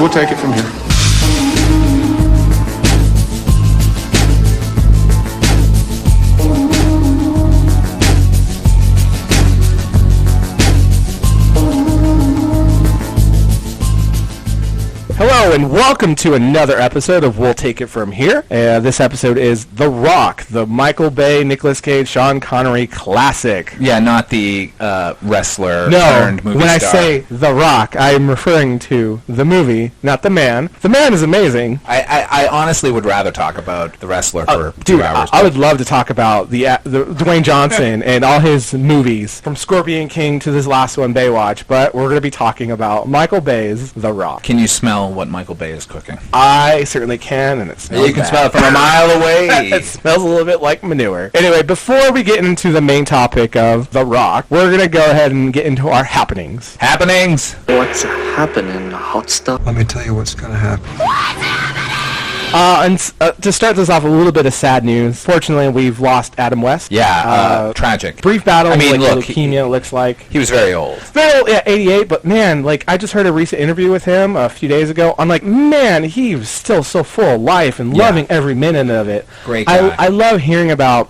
We'll take it from here. Hello and welcome to another episode of We'll Take It From Here. This episode is The Rock, the Michael Bay, Nicolas Cage, Sean Connery classic. Yeah, not the wrestler No, turned movie when I star. say The Rock, I am referring to the movie, not the man. The man is amazing. I honestly would rather talk about the wrestler for 2 hours. I would love to talk about the Dwayne Johnson and all his movies, from Scorpion King to this last one, Baywatch, but we're going to be talking about Michael Bay's The Rock. Can you smell what Michael Bay is cooking? I certainly can, and it smells You can bad. smell it from a mile away. It smells a little bit like manure. Anyway, before we get into the main topic of The Rock, we're going to go ahead and get into our happenings. Happenings. What's happening, hot stuff? Let me tell you what's gonna happen. To start this off, a little bit of sad news. Fortunately, we've lost Adam West. Yeah, tragic. Brief battle I mean, with look, leukemia, it looks like. He was very old. Very old, yeah, 88, but man, like, I just heard a recent interview with him a few days ago. I'm like, man, he was still so full of life and loving every minute of it. Great guy. I love hearing about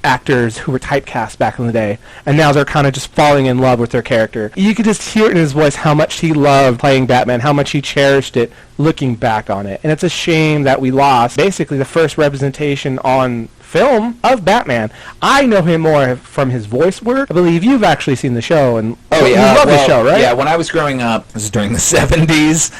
actors who were typecast back in the day, and now they're kind of just falling in love with their character. You could just hear it in his voice how much he loved playing Batman, how much he cherished it, looking back on it. And it's a shame that we lost basically the first representation on film of Batman. I know him more from his voice work. I believe you've actually seen the show, and you love the show, right? Yeah, when I was growing up, this is during the 70s,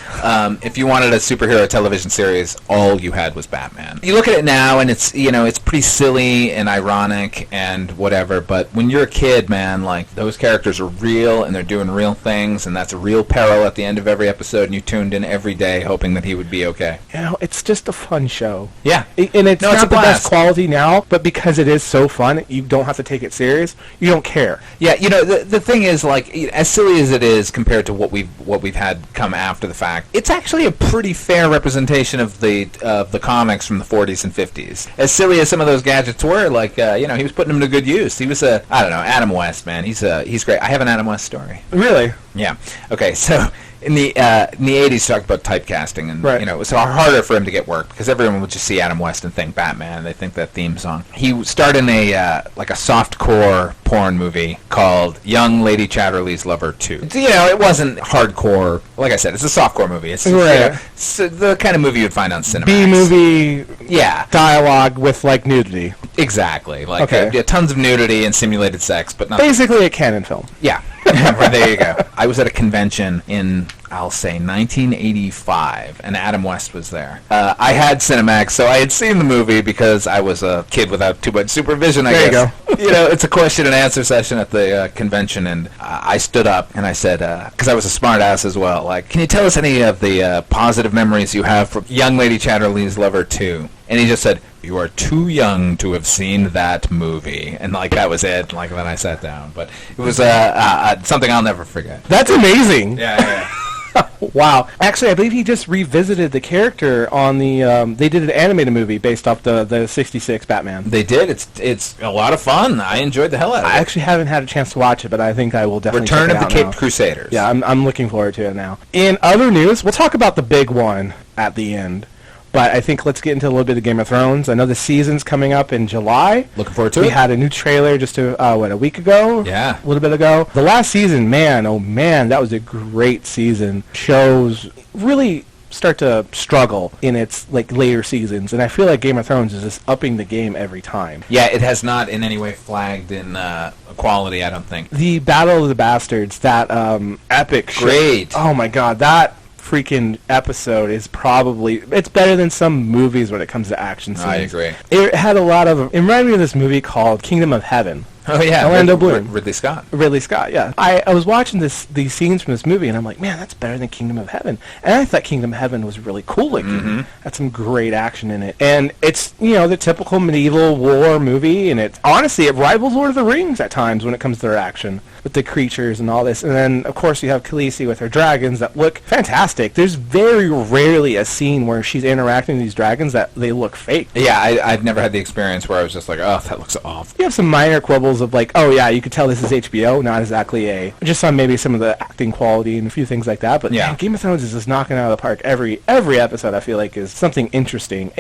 if you wanted a superhero television series, all you had was Batman. You look at it now, and it's, you know, it's pretty silly and ironic and whatever, but when you're a kid, man, like, those characters are real, and they're doing real things, and that's a real peril at the end of every episode, and you tuned in every day hoping that he would be okay. You know, it's just a fun show. Yeah. And it's No, it's not a the best blast. quality now, but because it is so fun, you don't have to take it serious. You don't care. Yeah, you know, the thing is, like, as silly as it is compared to what we've had come after the fact, it's actually a pretty fair representation of the comics from the 40s and 50s. As silly as some of those gadgets were, like, you know, he was putting them to good use. He was I don't know, Adam West, man. He's great. I have an Adam West story. Really? Yeah. Okay, so in the 80s, talked about typecasting, and Right. you know, it was harder for him to get work because everyone would just see Adam West and think Batman, and they think that theme song. He starred in a like a softcore porn movie called Young Lady Chatterley's Lover 2. You know, it wasn't hardcore. Like I said, it's a softcore movie. It's, Right. you know, it's the kind of movie you'd find on Cinemax. B-movie Yeah. dialogue with, like, nudity. Exactly. Like Okay. yeah, tons of nudity and simulated sex, but not. Basically a canon film. Yeah. Well, there you go. I was at a convention in, I'll say, 1985, and Adam West was there. I had Cinemax, so I had seen the movie because I was a kid without too much supervision, I There you guess. go. You know, it's a question and answer session at the convention, and I stood up and I said, because I was a smart ass as well, like, can you tell us any of the positive memories you have from Young Lady Chatterley's Lover 2? And he just said, you are too young to have seen that movie. And, like, that was it. Like, then I sat down. But it was something I'll never forget. That's amazing. Yeah. Wow. Actually, I believe he just revisited the character on the, they did an animated movie based off the 66 Batman. They did. It's a lot of fun. I enjoyed the hell out of it. I actually haven't had a chance to watch it, but I think I will definitely Return check of it the out Caped now. Crusaders. Yeah, I'm looking forward to it now. In other news, we'll talk about the big one at the end. But I think let's get into a little bit of Game of Thrones. I know the season's coming up in July. Looking forward to We it. had a new trailer just a week ago? Yeah. A little bit ago. The last season, man, oh man, that was a great season. Shows really start to struggle in its like later seasons, and I feel like Game of Thrones is just upping the game every time. Yeah, it has not in any way flagged in quality, I don't think. The Battle of the Bastards, that epic show. Great. Oh my god, that freaking episode is probably, it's better than some movies when it comes to action scenes. I agree. It had a lot of, it reminded me of this movie called Kingdom of Heaven. Oh, yeah. Orlando Bloom. Ridley Scott. Ridley Scott, yeah. I was watching these scenes from this movie, and I'm like, man, that's better than Kingdom of Heaven. And I thought Kingdom of Heaven was really cool looking. Mm-hmm. Had some great action in it. And it's, you know, the typical medieval war movie, and it honestly, it rivals Lord of the Rings at times when it comes to their action with the creatures and all this. And then, of course, you have Khaleesi with her dragons that look fantastic. There's very rarely a scene where she's interacting with these dragons that they look fake. Yeah, I've never had the experience where I was just like, oh, that looks awful. You have some minor quibbles feels of like, oh yeah, you could tell this is HBO, not exactly just on maybe some of the acting quality and a few things like that. But Yeah. man, Game of Thrones is just knocking it out of the park. Every episode I feel like is something interesting.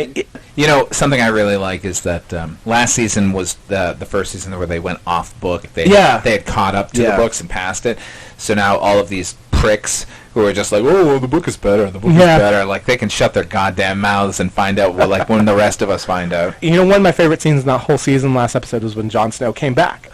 You know, something I really like is that last season was the first season where they went off book. They had caught up to the books and passed it. So now all of these pricks who are just like, oh, well, the book is better, the book is better. Like, they can shut their goddamn mouths and find out, like, when the rest of us find out. You know, one of my favorite scenes in that whole season, last episode, was when Jon Snow came back.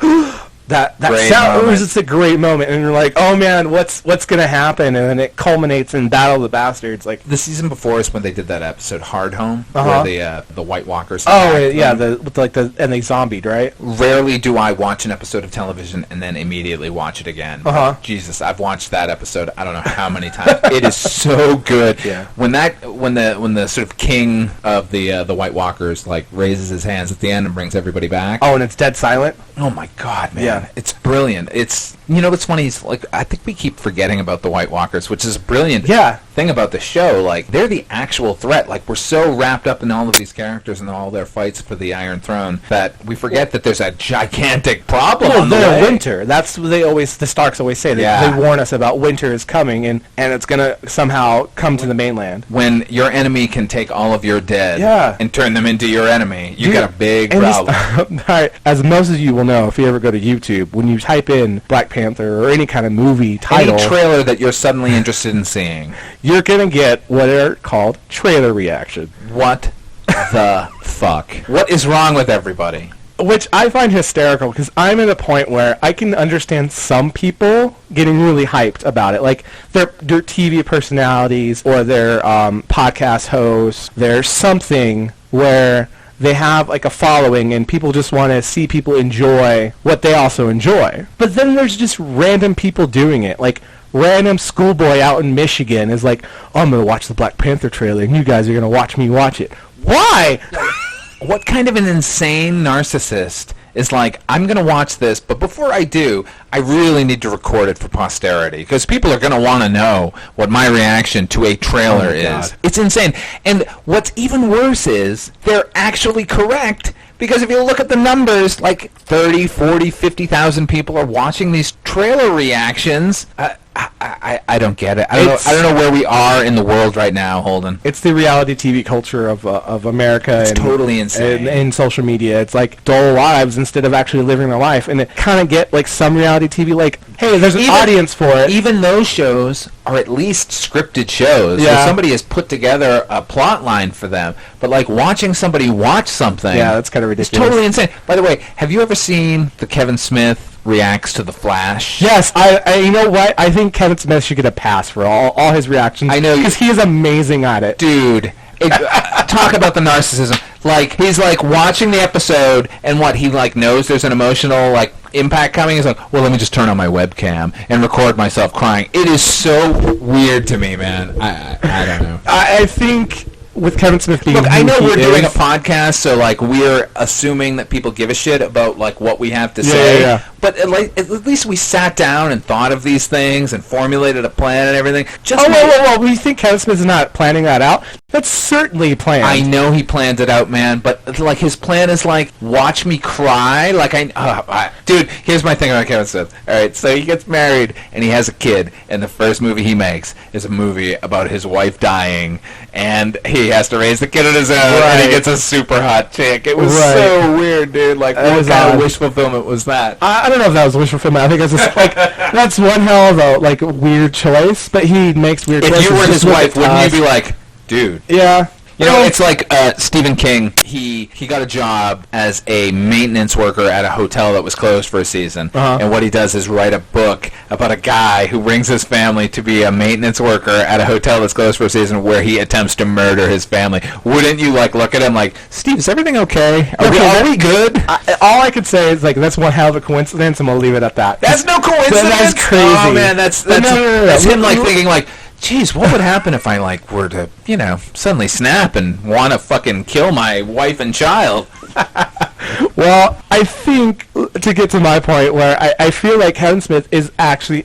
That sound, it was just a great moment, and you're like, oh man, what's gonna happen? And then it culminates in Battle of the Bastards. Like the season before is when they did that episode Hard Home, where the White Walkers. Oh yeah, and they zombied, right? Rarely do I watch an episode of television and then immediately watch it again. Jesus, I've watched that episode I don't know how many times. It is so good. Yeah. When the sort of king of the White Walkers like raises his hands at the end and brings everybody back. Oh, and it's dead silent. Oh my God, man. Yeah. It's brilliant. It's, you know, what's funny is, like, I think we keep forgetting about the White Walkers, which is a brilliant thing about the show. Like, they're the actual threat. Like, we're so wrapped up in all of these characters and all their fights for the Iron Throne that we forget that there's a gigantic problem on the way. Winter. That's what the Starks always say. They warn us about winter is coming, and it's going to somehow come to the mainland. When your enemy can take all of your dead and turn them into your enemy, you got a big problem. All right, as most of you will know, if you ever go to YouTube, when you type in Black Panther or any kind of movie title, any trailer that you're suddenly interested in seeing, you're going to get what are called trailer reaction. What the fuck? What is wrong with everybody? Which I find hysterical, because I'm at a point where I can understand some people getting really hyped about it. Like, their TV personalities or their podcast hosts. There's something where they have like a following and people just want to see people enjoy what they also enjoy. But then there's just random people doing it. Like, random schoolboy out in Michigan is like, oh, I'm going to watch the Black Panther trailer and you guys are going to watch me watch it. Why? What kind of an insane narcissist is like, I'm going to watch this, but before I do, I really need to record it for posterity, because people are going to want to know what my reaction to a trailer is. It's insane. And what's even worse is they're actually correct, because if you look at the numbers, like 30, 40, 50,000 people are watching these trailer reactions. I don't get it. I don't know where we are in the world right now, Holden. It's the reality TV culture of America. It's totally insane. And social media. It's like dull lives instead of actually living their life. And it kind of get like some reality TV, like, hey, there's an audience for it. Even those shows are at least scripted shows. Yeah. Where somebody has put together a plot line for them. But like watching somebody watch something. Yeah, that's kind of ridiculous. It's totally insane. By the way, have you ever seen the Kevin Smith reacts to The Flash? Yes, I you know what? I think Kevin Smith should get a pass for all his reactions. I know, because he is amazing at it. Dude, talk about the narcissism. Like, he's like watching the episode, and what, he like knows there's an emotional like impact coming. He's like, well, let me just turn on my webcam and record myself crying. It is so weird to me, man. I don't know. I think with Kevin Smith being, look, I know we're doing a podcast, so like we're assuming that people give a shit about like what we have to say. Yeah. But at least we sat down and thought of these things and formulated a plan and everything. Just whoa! You think Kevin Smith is not planning that out? That's certainly planned. I know he planned it out, man. But like his plan is like, watch me cry. Like dude, here's my thing about Kevin Smith. All right, so he gets married and he has a kid, and the first movie he makes is a movie about his wife dying, and he has to raise the kid on his own, and he gets a super hot chick. It was so weird, dude. Like, what kind of wish fulfillment was that? I don't know if that was wish fulfillment. I think that's just like that's one hell of a like weird choice. But he makes weird choices. If you were his wife, wouldn't you be like, dude? Yeah. You know, it's like Stephen King. He got a job as a maintenance worker at a hotel that was closed for a season. And what he does is write a book about a guy who brings his family to be a maintenance worker at a hotel that's closed for a season, where he attempts to murder his family. Wouldn't you like look at him like, Steve, is everything okay? Are we good? All I could say is like, that's one hell of a coincidence, and we'll leave it at that. That's no coincidence. That's crazy. Oh man, that's him like thinking like, geez, what would happen if I like were to, suddenly snap and want to fucking kill my wife and child? Well, I think, to get to my point, where I feel like Kevin Smith is actually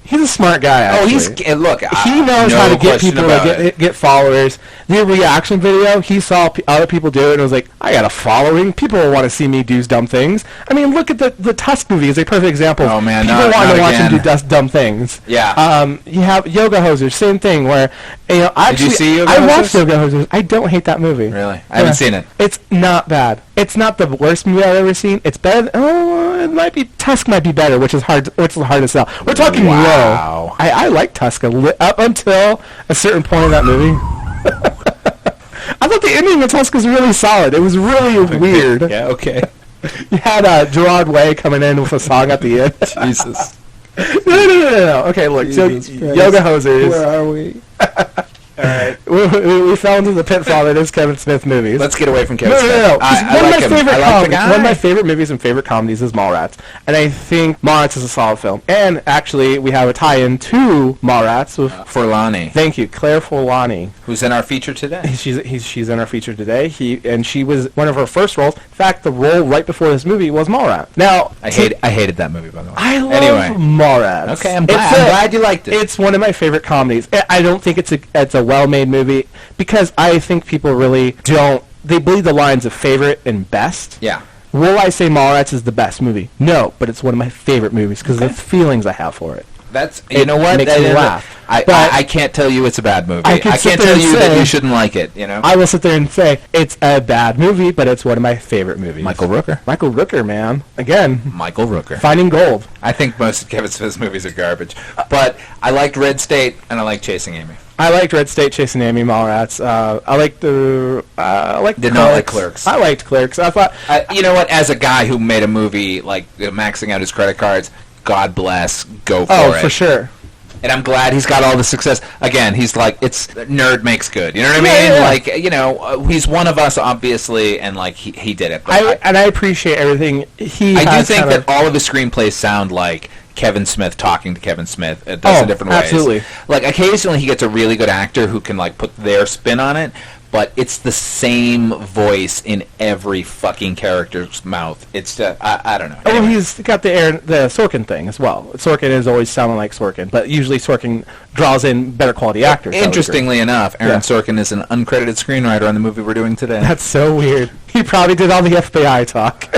he's a smart guy, actually. Look, he knows no how to get question people about to it. get followers. The reaction video, he saw other people do it and was like, I got a following. People want to see me do dumb things. I mean, look at the Tusk movie is a perfect example. Oh, man, people not want to watch again. him do dumb things. Yeah. You have Yoga Hosers, same thing, where, actually, Did you see Yoga I Hosers? watched Yoga Hosers. I don't hate that movie. Really? I haven't seen it. It's not bad. It's not the worst movie I've ever seen. It's better. It might be Tusk might be better, which is hard to sell. We're talking Wow. low. I like Tusk up until a certain point in that movie. I thought the ending of Tusk was really solid. It was really weird. Yeah. Okay. You had Gerard Way coming in with a song at the end. Jesus. No. Okay, look. Jesus So Christ. Yoga Hosers. Where are we? All right. We fell into the pitfall that is Kevin Smith movies. Let's get away from Kevin No. Smith. 'Cause I one of like my him. favorite I like the comedies, guy. one of my favorite movies and favorite comedies is Mallrats, and I think Mallrats is a solid film. And actually, we have a tie-in to Mallrats with Forlani, thank you, Claire Forlani. who's in our feature today. She's in our feature today. She was one of her first roles. In fact, the role right before this movie was Mallrats. Now, I hated that movie, by the way. I love Anyway. Mallrats. Okay, I'm glad you liked it. It's one of my favorite comedies. I don't think it's a well-made movie because I think people really don't. They bleed the lines of favorite and best. Yeah. Will I say Mallrats is the best movie? No, but it's one of my favorite movies because of the feelings I have for it. That's It what makes me laugh. But I can't tell you it's a bad movie. I I can sit can't there tell and you that say- you shouldn't like it. I will sit there and say it's a bad movie, but it's one of my favorite movies. Michael Rooker. Michael Rooker, man. Again, Michael Rooker. finding gold. I think most of Kevin Smith's movies are garbage, but I liked Red State and I liked Chasing Amy. I liked Red State, Chasing Amy, Mallrats. I liked Did not like Clerks. I liked Clerks. I thought You know what? As a guy who made a movie like maxing out his credit cards, God bless, go for it. for sure. And I'm glad he's got all the success. Again, he's like, it's nerd makes good. You know what I Yeah, mean? yeah. Like, he's one of us, obviously, and like he did it. But I appreciate everything he I do has think kind that of, all of his screenplays sound like Kevin Smith talking to Kevin Smith a dozen different ways. absolutely. Like occasionally he gets a really good actor who can like put their spin on it, but it's the same voice in every fucking character's mouth. It's I don't know. Oh, Anyway. he's got the Sorkin thing as well. Sorkin is always sounding like Sorkin, but usually Sorkin draws in better quality actors. I would agree. Interestingly enough, Aaron Yeah. Sorkin is an uncredited screenwriter on the movie we're doing today. That's so weird. He probably did all the FBI talk.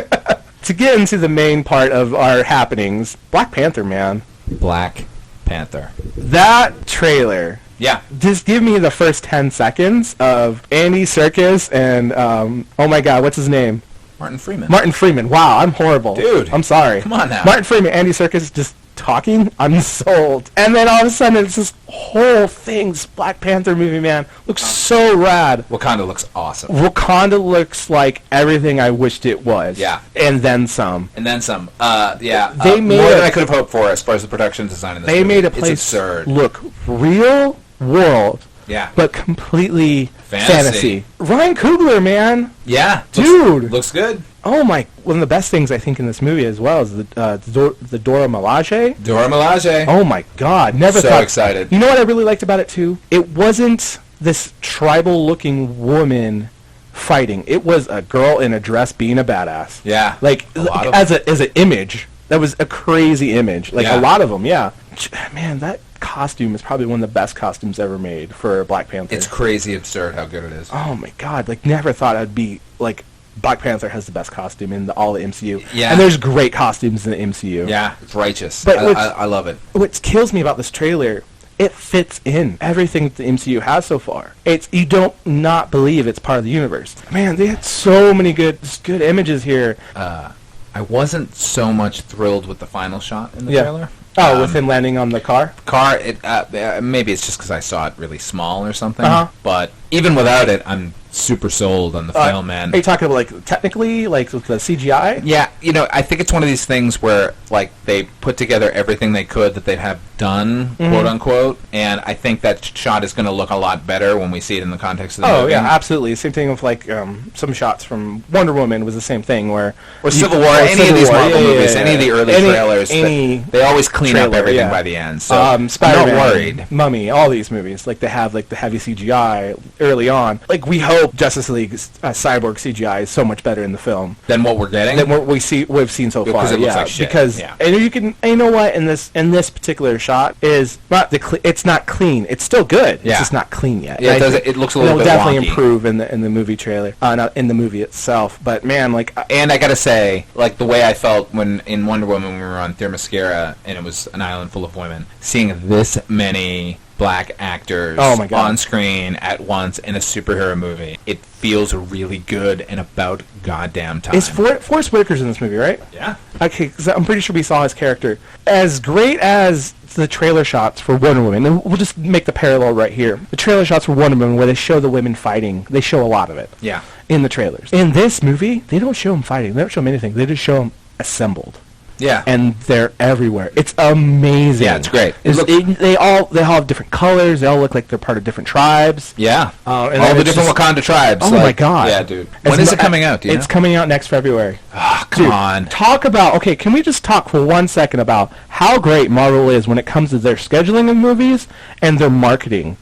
To get into the main part of our happenings, Black Panther, man. Black Panther. That trailer. Yeah. Just give me the first 10 seconds of Andy Serkis and, oh my god, what's his name? Martin Freeman. Martin Freeman. Wow, I'm horrible. Dude. I'm sorry. Come on now. Martin Freeman, Andy Serkis just talking. I'm sold. And then all of a sudden, it's this whole thing, this Black Panther movie, man. Looks so rad. Wakanda looks awesome. Wakanda looks like everything I wished it was. Yeah. And then some. And then some. They made more a- than I could have hoped for as far as the production design in this They movie. made a It's place absurd. look real world, Yeah. but completely Fantasy. Ryan Coogler, man. Yeah. Dude. Looks good. Oh my! One of the best things I think in this movie as well is the Dora Milaje. Dora Milaje. Oh my God! Never So thought. excited. You know what I really liked about it too? It wasn't this tribal-looking woman fighting. It was a girl in a dress being a badass. Yeah. Like A lot of as an image. That was a crazy image. Like Yeah. a lot of them, yeah. Man, that costume is probably one of the best costumes ever made for Black Panther. It's crazy absurd how good it is. Oh my God! Like never thought I'd be like Black Panther has the best costume in all the MCU. Yeah. And there's great costumes in the MCU. Yeah, it's righteous. But I love it. What kills me about this trailer, it fits in everything that the MCU has so far. It's you don't not believe it's part of the universe. Man, they had so many good images here. I wasn't so much thrilled with the final shot in the Yeah. trailer. Oh, with him landing on the car. Car, maybe it's just because I saw it really small or something. Uh-huh. But even without it, I'm super sold on the film, man. Are you talking about like technically, like with the CGI? Yeah, I think it's one of these things where like they put together everything they could that they'd have done, quote unquote, and I think that shot is going to look a lot better when we see it in the context of the movie. Oh yeah, absolutely. Same thing with like some shots from Wonder Woman was the same thing where or Civil War, any of these Marvel movies, any of the early trailers, they always clean up everything by the end. So Spider-Man, I'm not worried. Mummy, all these movies, like they have like the heavy CGI early on. Like we hope Justice League Cyborg CGI is so much better in the film than what we're getting. Than what we've seen so far. Because it looks like shit. Because and you know what, in this particular shot is not it's not clean. It's still good. It's just not clean yet. Yeah, it looks a little bit definitely wonky. Improve in the movie trailer, not in the movie itself. But man, like, and I gotta say, like the way I felt when in Wonder Woman when we were on Themyscira and it was an island full of women, seeing this many black actors on screen at once in a superhero movie, it feels really good and about goddamn time. Is Forrest Whitaker's in this movie, right? Yeah. Okay, because I'm pretty sure we saw his character. As great as the trailer shots for Wonder Woman, and we'll just make the parallel right here. The trailer shots for Wonder Woman where they show the women fighting, they show a lot of it. Yeah. In the trailers. In this movie, they don't show them fighting. They don't show them anything. They just show them assembled. Yeah. And they're everywhere. It's amazing. Yeah, it's great. They all have different colors. They all look like they're part of different tribes. Yeah. And all the different Wakanda tribes. Oh my god. Yeah, dude. When is it coming out? It's coming out next February. Oh, come on. Talk about, okay, can we just talk for 1 second about how great Marvel is when it comes to their scheduling of movies and their marketing?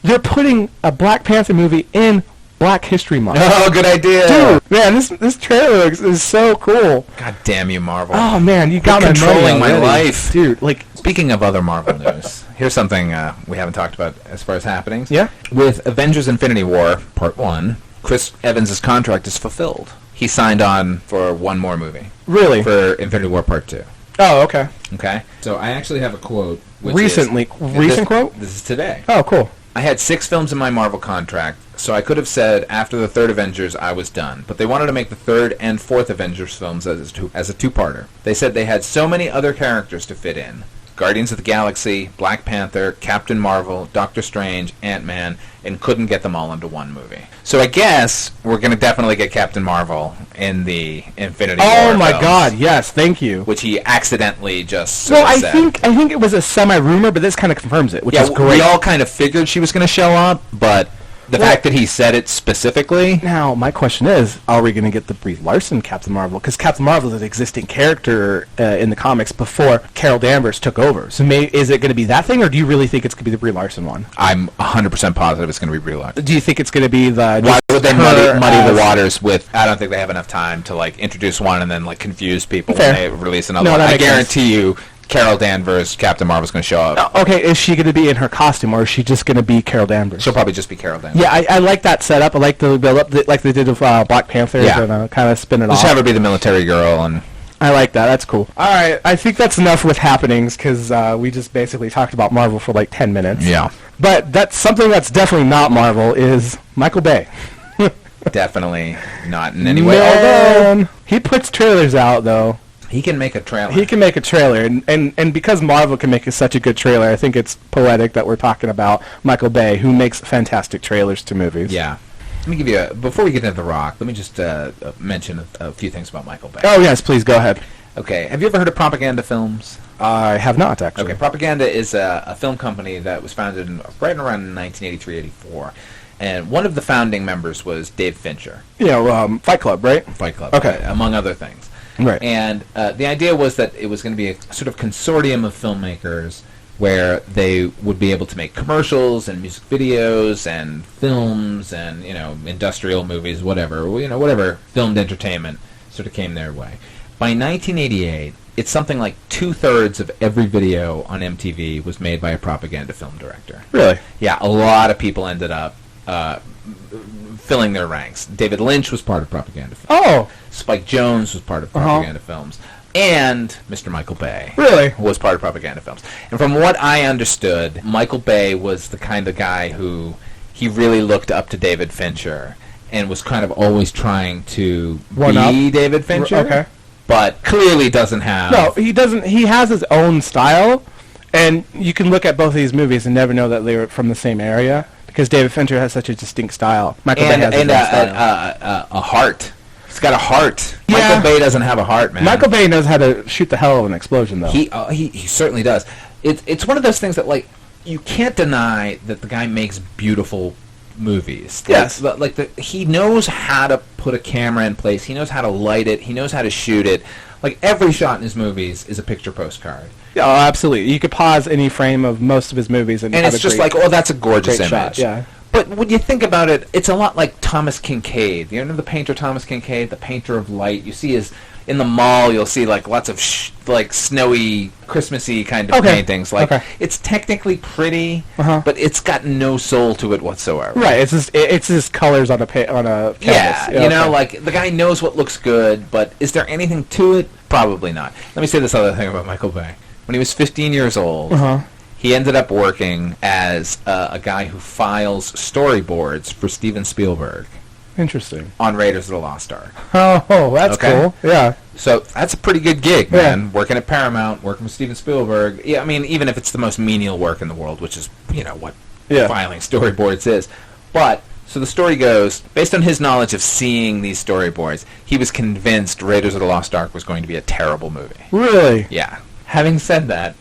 They're putting a Black Panther movie in Black History Month. Oh, good idea. Dude, man, this trailer is so cool. God damn you, Marvel. Oh, man, you got me controlling my life. Dude, like... Speaking of other Marvel news, here's something we haven't talked about as far as happenings. Yeah? With Avengers Infinity War, Part 1, Chris Evans' contract is fulfilled. He signed on for one more movie. Really? For Infinity War Part 2. Oh, okay. Okay. So I actually have a quote. Recent quote? This is today. Oh, cool. I had 6 films in my Marvel contract, so I could have said after the third Avengers I was done. But they wanted to make the third and fourth Avengers films as a two-parter. They said they had so many other characters to fit in. Guardians of the Galaxy, Black Panther, Captain Marvel, Doctor Strange, Ant-Man, and couldn't get them all into one movie. So I guess we're going to definitely get Captain Marvel in the Infinity War Oh my films, god, yes, thank you. which he accidentally just Well, I said. think it was a semi-rumor, but this kind of confirms it, which is great. We all kind of figured she was going to show up, but the fact that he said it specifically... Now, my question is, are we going to get the Brie Larson Captain Marvel? Because Captain Marvel is an existing character in the comics before Carol Danvers took over. So is it going to be that thing, or do you really think it's going to be the Brie Larson one? I'm 100% positive it's going to be Brie Larson. Do you think it's going to be the... Why would they muddy the waters with... I don't think they have enough time to like introduce one and then like confuse people when they release another one. I guarantee you... Carol Danvers, Captain Marvel's going to show up. Okay, is she going to be in her costume, or is she just going to be Carol Danvers? She'll probably just be Carol Danvers. Yeah, I like that setup. I like the build-up, like they did with Black Panther, and kind of spin it off. Just have her be the military girl. And I like that. That's cool. All right, I think that's enough with happenings, because we just basically talked about Marvel for like 10 minutes. Yeah. But that's something that's definitely not Marvel is Michael Bay. Definitely not in any way. Man, he puts trailers out, though. He can make a trailer. He can make a trailer, and because Marvel can make such a good trailer, I think it's poetic that we're talking about Michael Bay, who makes fantastic trailers to movies. Yeah. Let me give you before we get into The Rock, let me just mention a few things about Michael Bay. Oh, yes, please, go ahead. Okay, have you ever heard of Propaganda Films? I have not, actually. Okay, Propaganda is a film company that was founded right around 1983-84. And one of the founding members was Dave Fincher. Fight Club, right? Fight Club, okay. Among other things. Right. And the idea was that it was going to be a sort of consortium of filmmakers where they would be able to make commercials and music videos and films and, industrial movies, whatever filmed entertainment sort of came their way. By 1988, it's something like 2/3 of every video on MTV was made by a propaganda film director. Really? Yeah, a lot of people ended up filling their ranks. David Lynch was part of Propaganda Films. Oh! Spike Jonze was part of Propaganda Films. And Mr. Michael Bay was part of Propaganda Films. And from what I understood, Michael Bay was the kind of guy who he really looked up to David Fincher and was kind of always trying to be David Fincher. Okay. But clearly doesn't have... No, he doesn't. He has his own style, and you can look at both of these movies and never know that they were from the same area. Because David Fincher has such a distinct style. Michael Bay has a heart. He's got a heart. Yeah. Michael Bay doesn't have a heart, man. Michael Bay knows how to shoot the hell of an explosion, though. He certainly does. it's one of those things that, like, you can't deny that the guy makes beautiful movies. Yes. He knows how to put a camera in place. He knows how to light it. He knows how to shoot it. Like, every shot in his movies is a picture postcard. Oh, absolutely. You could pause any frame of most of his movies and it's just like, oh, that's a gorgeous image. Shot, yeah. But when you think about it, it's a lot like Thomas Kinkade. You know the painter Thomas Kinkade, the painter of light? You see in the mall, you'll see like lots of snowy, Christmassy kind of paintings. Like, it's technically pretty, but it's got no soul to it whatsoever. Right. It's just colors on a canvas. Yeah, like, the guy knows what looks good, but is there anything to it? Probably not. Let me say this other thing about Michael Bay. When he was 15 years old, he ended up working as a guy who files storyboards for Steven Spielberg. Interesting. On Raiders of the Lost Ark. Oh, that's cool. Yeah. So that's a pretty good gig, man. Yeah. Working at Paramount, working with Steven Spielberg. Yeah, I mean, even if it's the most menial work in the world, which is, what filing storyboards is. But, so the story goes, based on his knowledge of seeing these storyboards, he was convinced Raiders of the Lost Ark was going to be a terrible movie. Really? Yeah. Having said that,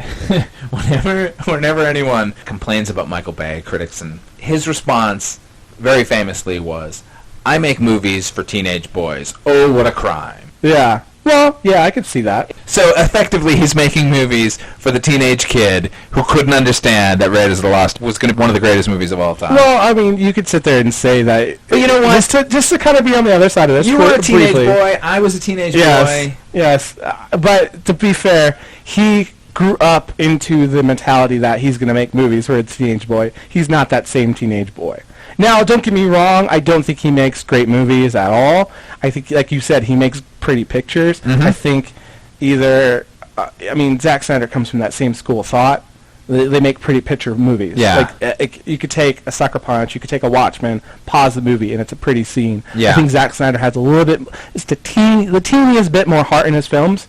whenever anyone complains about Michael Bay, critics, and his response, very famously, was, I make movies for teenage boys. Oh, what a crime. Yeah. Well, yeah, I could see that. So, effectively, he's making movies for the teenage kid who couldn't understand that Raiders of the Lost was going to be one of the greatest movies of all time. Well, I mean, you could sit there and say that. But you know what? Just to kind of be on the other side of this. You were a teenage boy. I was a teenage boy. Yes. But to be fair, he grew up into the mentality that he's going to make movies for a teenage boy. He's not that same teenage boy. Now, don't get me wrong, I don't think he makes great movies at all. I think, like you said, he makes pretty pictures. I think Zack Snyder comes from that same school of thought. They make pretty picture movies. Yeah. Like, you could take a Sucker Punch, you could take a Watchmen, pause the movie, and it's a pretty scene. Yeah. I think Zack Snyder has a little bit, it's the teeniest bit more heart in his films,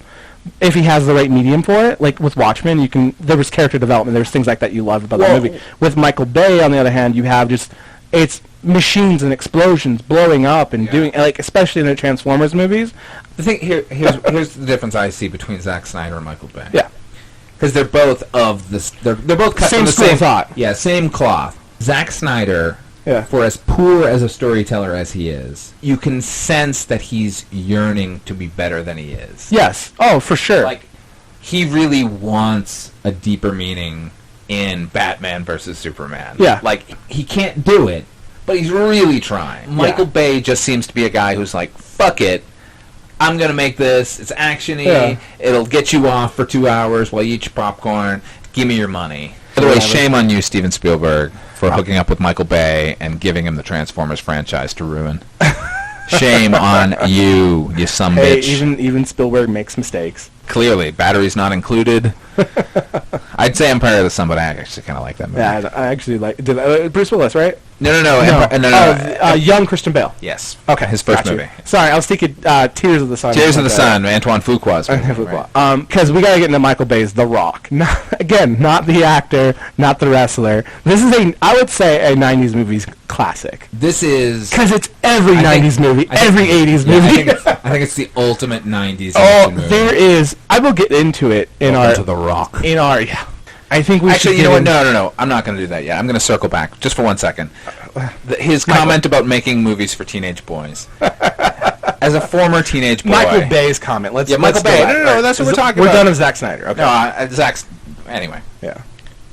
if he has the right medium for it. Like with Watchmen, there was character development, there was things like that you loved about the movie. With Michael Bay, on the other hand, you have just, it's machines and explosions blowing up and doing, like, especially in the Transformers movies. The thing here's the difference I see between Zack Snyder and Michael Bay. Yeah, because they're both of this. They're both cut from the same thought. Yeah, same cloth. Zack Snyder, for as poor as a storyteller as he is, you can sense that he's yearning to be better than he is. Yes. Oh, for sure. Like, he really wants a deeper meaning in Batman versus Superman. Yeah. Like, he can't do it, but he's really trying. Michael Bay just seems to be a guy who's like, fuck it, I'm going to make this, it's action-y, it'll get you off for 2 hours while you eat your popcorn, give me your money. By the way, shame on you, Steven Spielberg, for hooking up with Michael Bay and giving him the Transformers franchise to ruin. Shame on you, you bitch. Even Spielberg makes mistakes. Clearly, batteries not included. I'd say Empire of the Sun, but I actually kind of like that movie. Yeah, I actually like. Bruce Willis, right? No. Young Christian Bale. Yes. Okay. His first movie. Sorry, I was thinking Tears of the Sun. Tears of the Sun, Antoine Fuqua's movie. Right? Because we got to get into Michael Bay's The Rock. Not the actor, not the wrestler. This is I would say a 90s movie classic. This is... Because it's every 90s movie, every 80s movie. I think it's the ultimate 90s action movie. There is... I will get into it in to The Rock. I think we actually, you know what? No. I'm not going to do that yet. I'm going to circle back just for 1 second. His comment about making movies for teenage boys. As a former teenage boy, Michael Bay's comment. Michael Bay. No. That's what we're talking about. We're done with Zack Snyder. Okay. No, Zack's. Anyway. Yeah.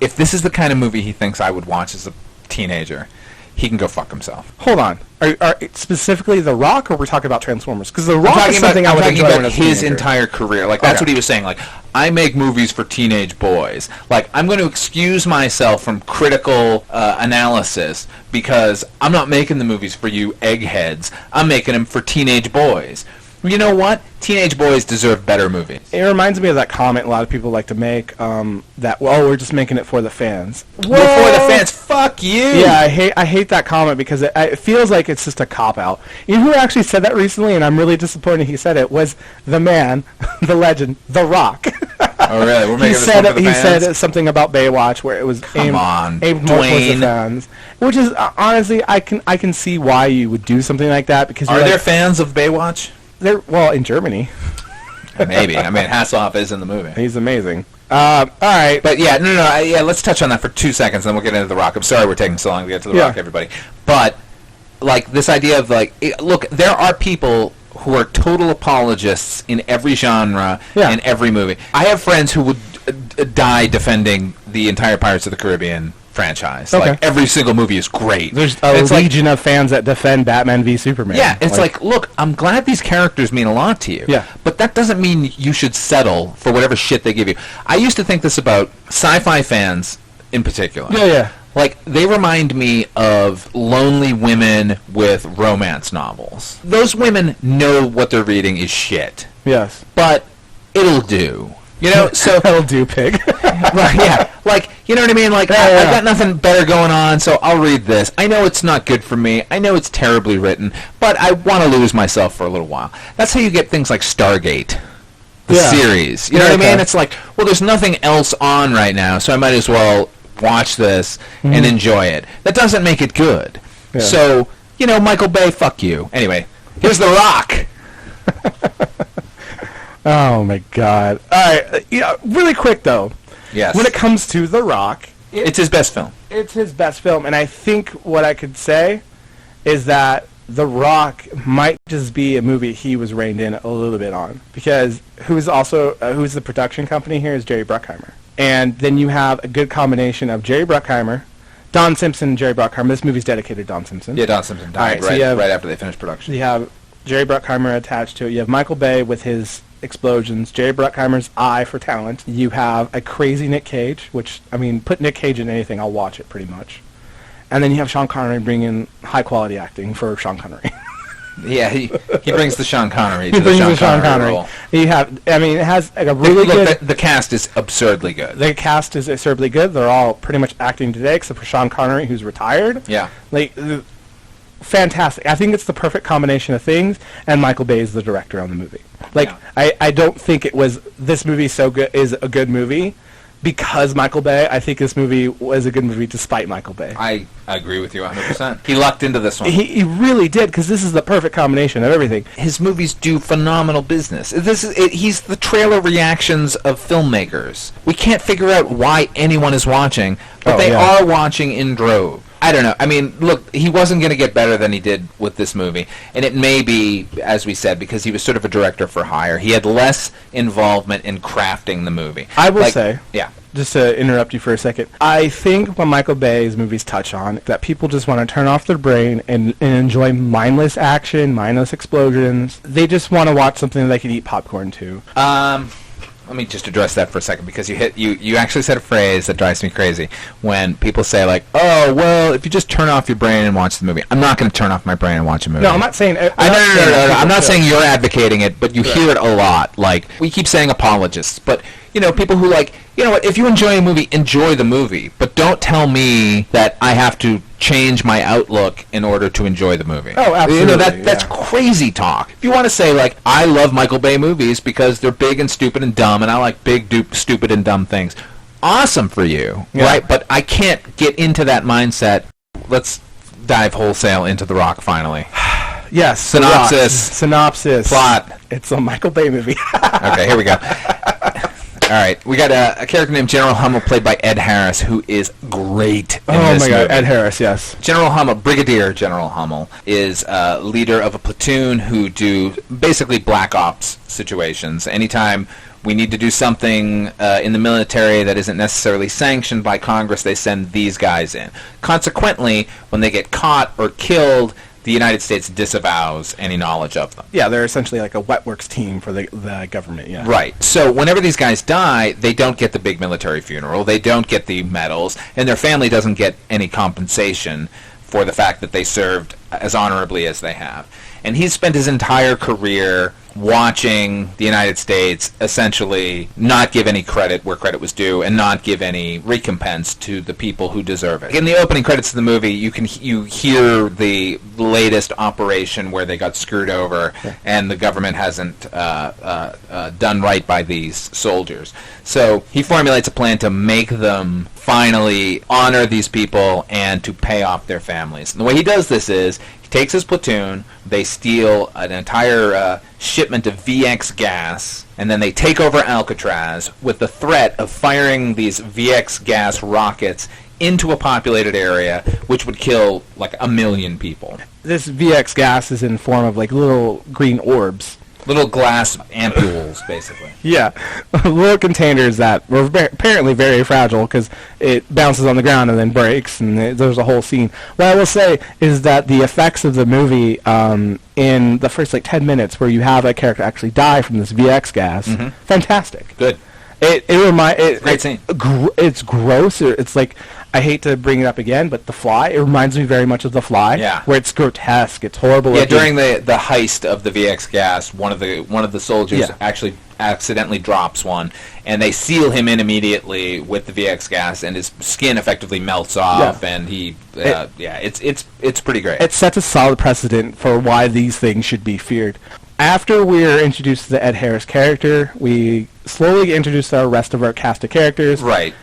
If this is the kind of movie he thinks I would watch as a teenager, he can go fuck himself. Hold on. Are specifically The Rock, or we're talking about Transformers? Because The Rock is something I would enjoy about his entire career. Like, that's what he was saying. Like, I make movies for teenage boys. Like, I'm going to excuse myself from critical analysis because I'm not making the movies for you eggheads. I'm making them for teenage boys. You know what? Teenage boys deserve better movies. It reminds me of that comment a lot of people like to make, that, we're just making it for the fans. We're for the fans. Fuck you. Yeah, I hate that comment because it feels like it's just a cop-out. You know who actually said that recently, and I'm really disappointed he said it, was the man, the legend, The Rock. Oh, really? We're making this one for the fans? He said something about Baywatch where it was aimed more towards the fans. Which is, honestly, I can see why you would do something like that. Because are there fans of Baywatch? They're in Germany. Maybe. I mean, Hasselhoff is in the movie. He's amazing. All right. But yeah, yeah, let's touch on that for 2 seconds, and then we'll get into The Rock. I'm sorry we're taking so long to get to The Rock, everybody. But, like, this idea of, like, look, there are people who are total apologists in every genre and every movie. I have friends who would die defending the entire Pirates of the Caribbean franchise. Okay. Like, every single movie is great. There's a legion of fans that defend Batman v Superman. Yeah, it's like, look, I'm glad these characters mean a lot to you. Yeah. But that doesn't mean you should settle for whatever shit they give you. I used to think this about sci-fi fans in particular. Yeah. Like, they remind me of lonely women with romance novels. Those women know what they're reading is shit. Yes. But it'll do. You know, so... It'll do, pig. Right, yeah. Like, you know what I mean? Like, I've got nothing better going on, so I'll read this. I know it's not good for me. I know it's terribly written, but I want to lose myself for a little while. That's how you get things like Stargate, the series. You know what I mean? It's like, well, there's nothing else on right now, so I might as well watch this and enjoy it. That doesn't make it good. Yeah. So, you know, Michael Bay, fuck you. Anyway, here's The Rock. Oh, my God. All right. Really quick, though. Yes. When it comes to The Rock... It's his best film. It's his best film. And I think what I could say is that The Rock might just be a movie he was reined in a little bit on. Because who's the production company here is Jerry Bruckheimer. And then you have a good combination of Jerry Bruckheimer, Don Simpson, and Jerry Bruckheimer. This movie's dedicated to Don Simpson. Yeah, Don Simpson died right after they finished production. You have Jerry Bruckheimer attached to it. You have Michael Bay with his explosions, Jerry Bruckheimer's eye for talent. You have a crazy Nick Cage, which, I mean, put Nick Cage in anything, I'll watch it pretty much. And then you have Sean Connery bringing high-quality acting for Sean Connery. Yeah, he brings the Sean Connery to the Sean Connery role. You have, I mean, it has like a really good... The cast is absurdly good. The cast is absurdly good. They're all pretty much acting today, except for Sean Connery, who's retired. Yeah. Like, fantastic. I think it's the perfect combination of things, and Michael Bay is the director on the movie. Like, I don't think it was, this movie is a good movie because Michael Bay. I think this movie was a good movie despite Michael Bay. I agree with you 100%. He lucked into this one. He really did, because this is the perfect combination of everything. His movies do phenomenal business. He's the trailer reactions of filmmakers. We can't figure out why anyone is watching, but they are watching in droves. I don't know. I mean, look, he wasn't going to get better than he did with this movie. And it may be, as we said, because he was sort of a director for hire. He had less involvement in crafting the movie. I will say, yeah, just to interrupt you for a second, I think what Michael Bay's movies touch on, that people just want to turn off their brain and enjoy mindless action, mindless explosions. They just want to watch something they can eat popcorn to. Let me just address that for a second, because you actually said a phrase that drives me crazy when people say, like, oh, well, if you just turn off your brain and watch the movie. I'm not going to turn off my brain and watch a movie. No, I'm not saying... No. I'm not saying you're advocating it, but you hear it a lot. Like, we keep saying apologists, but, you know, people who, like, you know what, if you enjoy a movie, enjoy the movie, but don't tell me that I have to change my outlook in order to enjoy the movie. Oh, absolutely. You know, that's crazy talk. If you want to say, like, I love Michael Bay movies because they're big and stupid and dumb, and I like big, stupid and dumb things, awesome for you, right? But I can't get into that mindset. Let's dive wholesale into The Rock finally. Yes. Synopsis. Plot. It's a Michael Bay movie. Okay, here we go. All right, we got a character named General Hummel, played by Ed Harris, who is great in this movie. God, Ed Harris, yes. General Hummel, Brigadier General Hummel, is leader of a platoon who do basically black ops situations. Anytime we need to do something in the military that isn't necessarily sanctioned by Congress, they send these guys in. Consequently, when they get caught or killed, the United States disavows any knowledge of them. Yeah, they're essentially like a wet works team for the government, yeah. Right. So whenever these guys die, they don't get the big military funeral, they don't get the medals, and their family doesn't get any compensation for the fact that they served as honorably as they have. And he's spent his entire career watching the United States essentially not give any credit where credit was due and not give any recompense to the people who deserve it. In the opening credits of the movie, you hear the latest operation where they got screwed over and the government hasn't done right by these soldiers. So he formulates a plan to make them finally honor these people and to pay off their families. And the way he does this is He takes his platoon, they steal an entire shipment of VX gas, and then they take over Alcatraz with the threat of firing these VX gas rockets into a populated area, which would kill like 1 million people. This VX gas is in the form of like little green orbs. Little glass ampules, basically. Yeah, little containers that were apparently very fragile because it bounces on the ground and then breaks, and there's a whole scene. What I will say is that the effects of the movie in the first like 10 minutes, where you have a character actually die from this VX gas, fantastic. Good. Great scene. It's gross. It's like, I hate to bring it up again, but The Fly. It reminds me very much of The Fly. Yeah. Where it's grotesque. It's horrible. Yeah. During the heist of the VX gas, one of the soldiers actually accidentally drops one, and they seal him in immediately with the VX gas, and his skin effectively melts off, and he. It's pretty great. It sets a solid precedent for why these things should be feared. After we're introduced to the Ed Harris character, we slowly get introduced to the rest of our cast of characters. Right.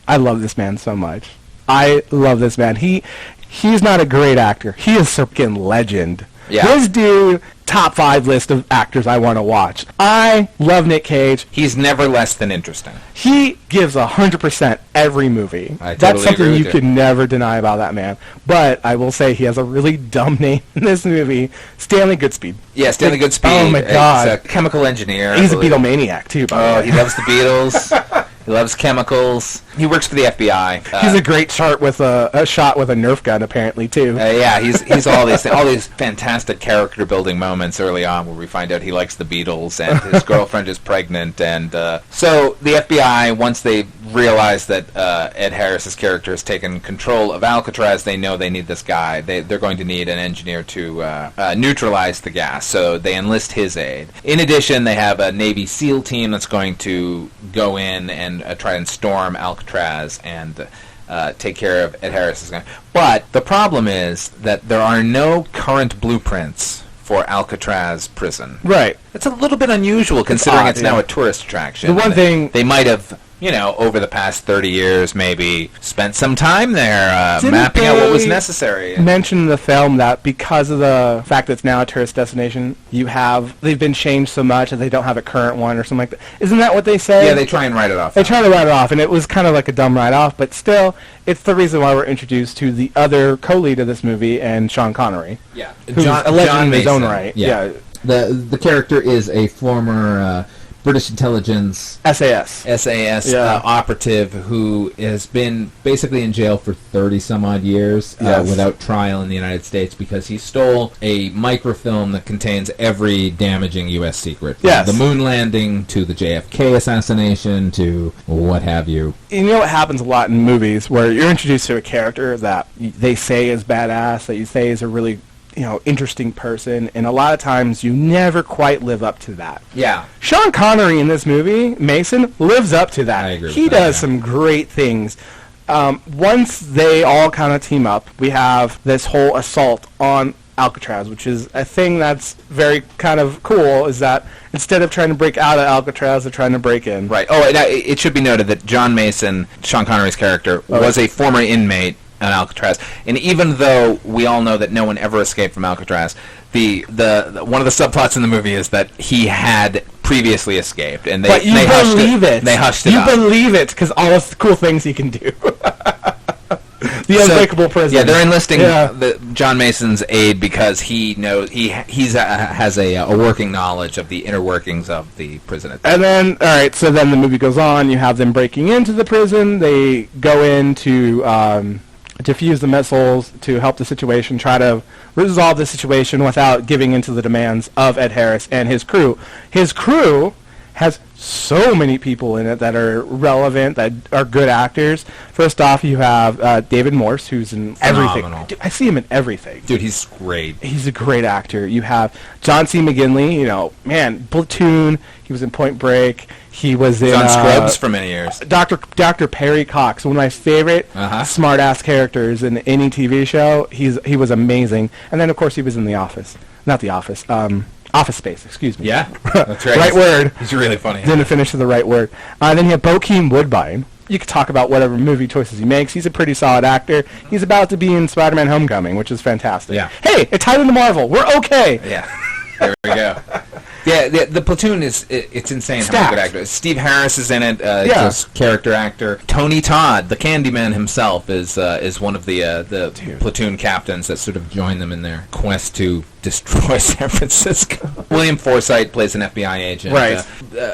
I love this man so much. I love this man. He's not a great actor. He is a freaking legend. Yeah. This dude, top 5 list of actors I want to watch. I love Nick Cage. He's never less than interesting. He gives 100% every movie. I totally That's something agree you with can never deny about that man. But I will say he has a really dumb name in this movie, Stanley Goodspeed. Yeah, Stanley Goodspeed. Oh my God. He's a chemical engineer. He's a Beatlemaniac too, by the way. He loves the Beatles. He loves chemicals. He works for the FBI. He's a great shot with a Nerf gun, apparently, too. Yeah, he's all these fantastic character building moments early on where we find out he likes the Beatles and his girlfriend is pregnant, and so the FBI, once they realize that Ed Harris's character has taken control of Alcatraz, they know they need this guy. They're going to need an engineer to neutralize the gas, so they enlist his aid. In addition, they have a Navy SEAL team that's going to go in and try and storm Alcatraz and take care of Ed Harris's guy. But the problem is that there are no current blueprints for Alcatraz prison. Right. It's a little bit unusual considering it's now yeah. a tourist attraction. The one thing... They might have, over the past 30 years maybe spent some time there mapping out what was necessary. Mention in the film that because of the fact that it's now a tourist destination, they've been changed so much that they don't have a current one or something like that. Isn't that what they say? Yeah, they try and write it off. They try to write it off, and it was kind of like a dumb write-off, but still, it's the reason why we're introduced to the other co-lead of this movie, and Sean Connery. Yeah. Who's a legend in his own right. Yeah. The character is a former British intelligence SAS operative who has been basically in jail for 30 some odd years without trial in the United States because he stole a microfilm that contains every damaging U.S. secret. Yes. The moon landing to the JFK assassination to what have you. You know what happens a lot in movies where you're introduced to a character that they say is badass, that you say is a really interesting person, and a lot of times you never quite live up to that. Yeah. Sean Connery in this movie, Mason, lives up to that. I agree with he that, does some great things. Once they all kind of team up, we have this whole assault on Alcatraz, which is a thing that's very kind of cool, is that instead of trying to break out of Alcatraz, they're trying to break in. Right. Oh, it should be noted that John Mason, Sean Connery's character, was a former inmate on Alcatraz, and even though we all know that no one ever escaped from Alcatraz, the one of the subplots in the movie is that he had previously escaped, and they believe it. They hushed it up. You believe it because all the cool things he can do. The unbreakable prison. Yeah, they're enlisting John Mason's aid because he knows has a working knowledge of the inner workings of the prison itself. And then, all right, so then the movie goes on. You have them breaking into the prison. They go in to defuse the missiles to help the situation, try to resolve the situation without giving into the demands of Ed Harris and his crew. His crew has so many people in it that are relevant, that are good actors. First off, you have David Morse, who's in everything. Dude, I see him in everything. Dude, he's great. He's a great actor. You have John C. McGinley, Platoon. He was in Point Break. He was in on Scrubs for many years. Dr. Perry Cox, one of my favorite smart-ass characters in any TV show. He was amazing. And then, of course, he was in The Office. Not The Office. Office Space, excuse me. Yeah, that's right. Right word. He's really funny. Didn't finish with the right word. Then you have Bokeem Woodbine, You could talk about whatever movie choices he makes. He's a pretty solid actor. He's about to be in Spider-Man Homecoming, which is fantastic. Yeah. Hey, it's tied into Marvel. We're okay. Yeah. There we go. Yeah, the Platoon it's insane how many good actors. Steve Harris is in it. Just character actor. Tony Todd, the Candyman himself, is one of the Platoon captains that sort of join them in their quest to destroy San Francisco. William Forsythe plays an FBI agent. Right.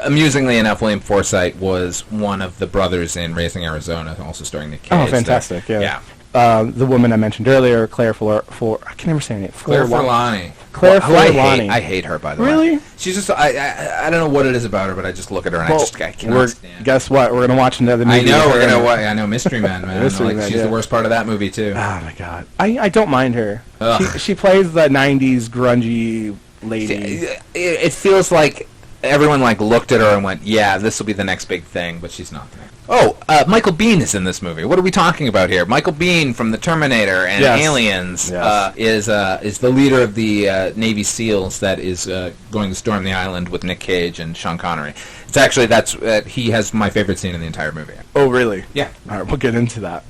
Amusingly enough, William Forsythe was one of the brothers in Raising Arizona, also starring Nick Cage. Oh, fantastic! Yeah. The woman I mentioned earlier, Claire I can never say her name. Claire Forlani. Claire Who Forlani. I hate her, by the way. Really? She's just, I don't know what it is about her, but I just look at her and I cannot stand. Guess what? We're going to watch another movie. I know, Mystery Man, man. Mystery Man, she's the worst part of that movie, too. Oh, my God. I don't mind her. Ugh. She plays the 90s grungy lady. It feels like everyone looked at her and went, yeah, this will be the next big thing, but she's not there. Oh, Michael Biehn is in this movie. What are we talking about here? Michael Biehn from The Terminator and Aliens is the leader of the Navy SEALs that is going to storm the island with Nick Cage and Sean Connery. It's actually he has my favorite scene in the entire movie. Oh, really? Yeah. All right, we'll get into that.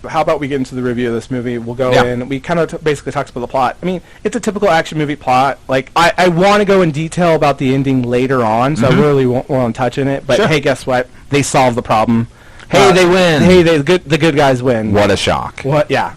How about we get into the review of this movie? We'll go in. We kind of basically talked about the plot. I mean, it's a typical action movie plot. Like, I want to go in detail about the ending later on, so I really won't want to touch on it. But hey, guess what? They solve the problem. Hey, they win. Hey, the good guys win. What a shock. What? Yeah.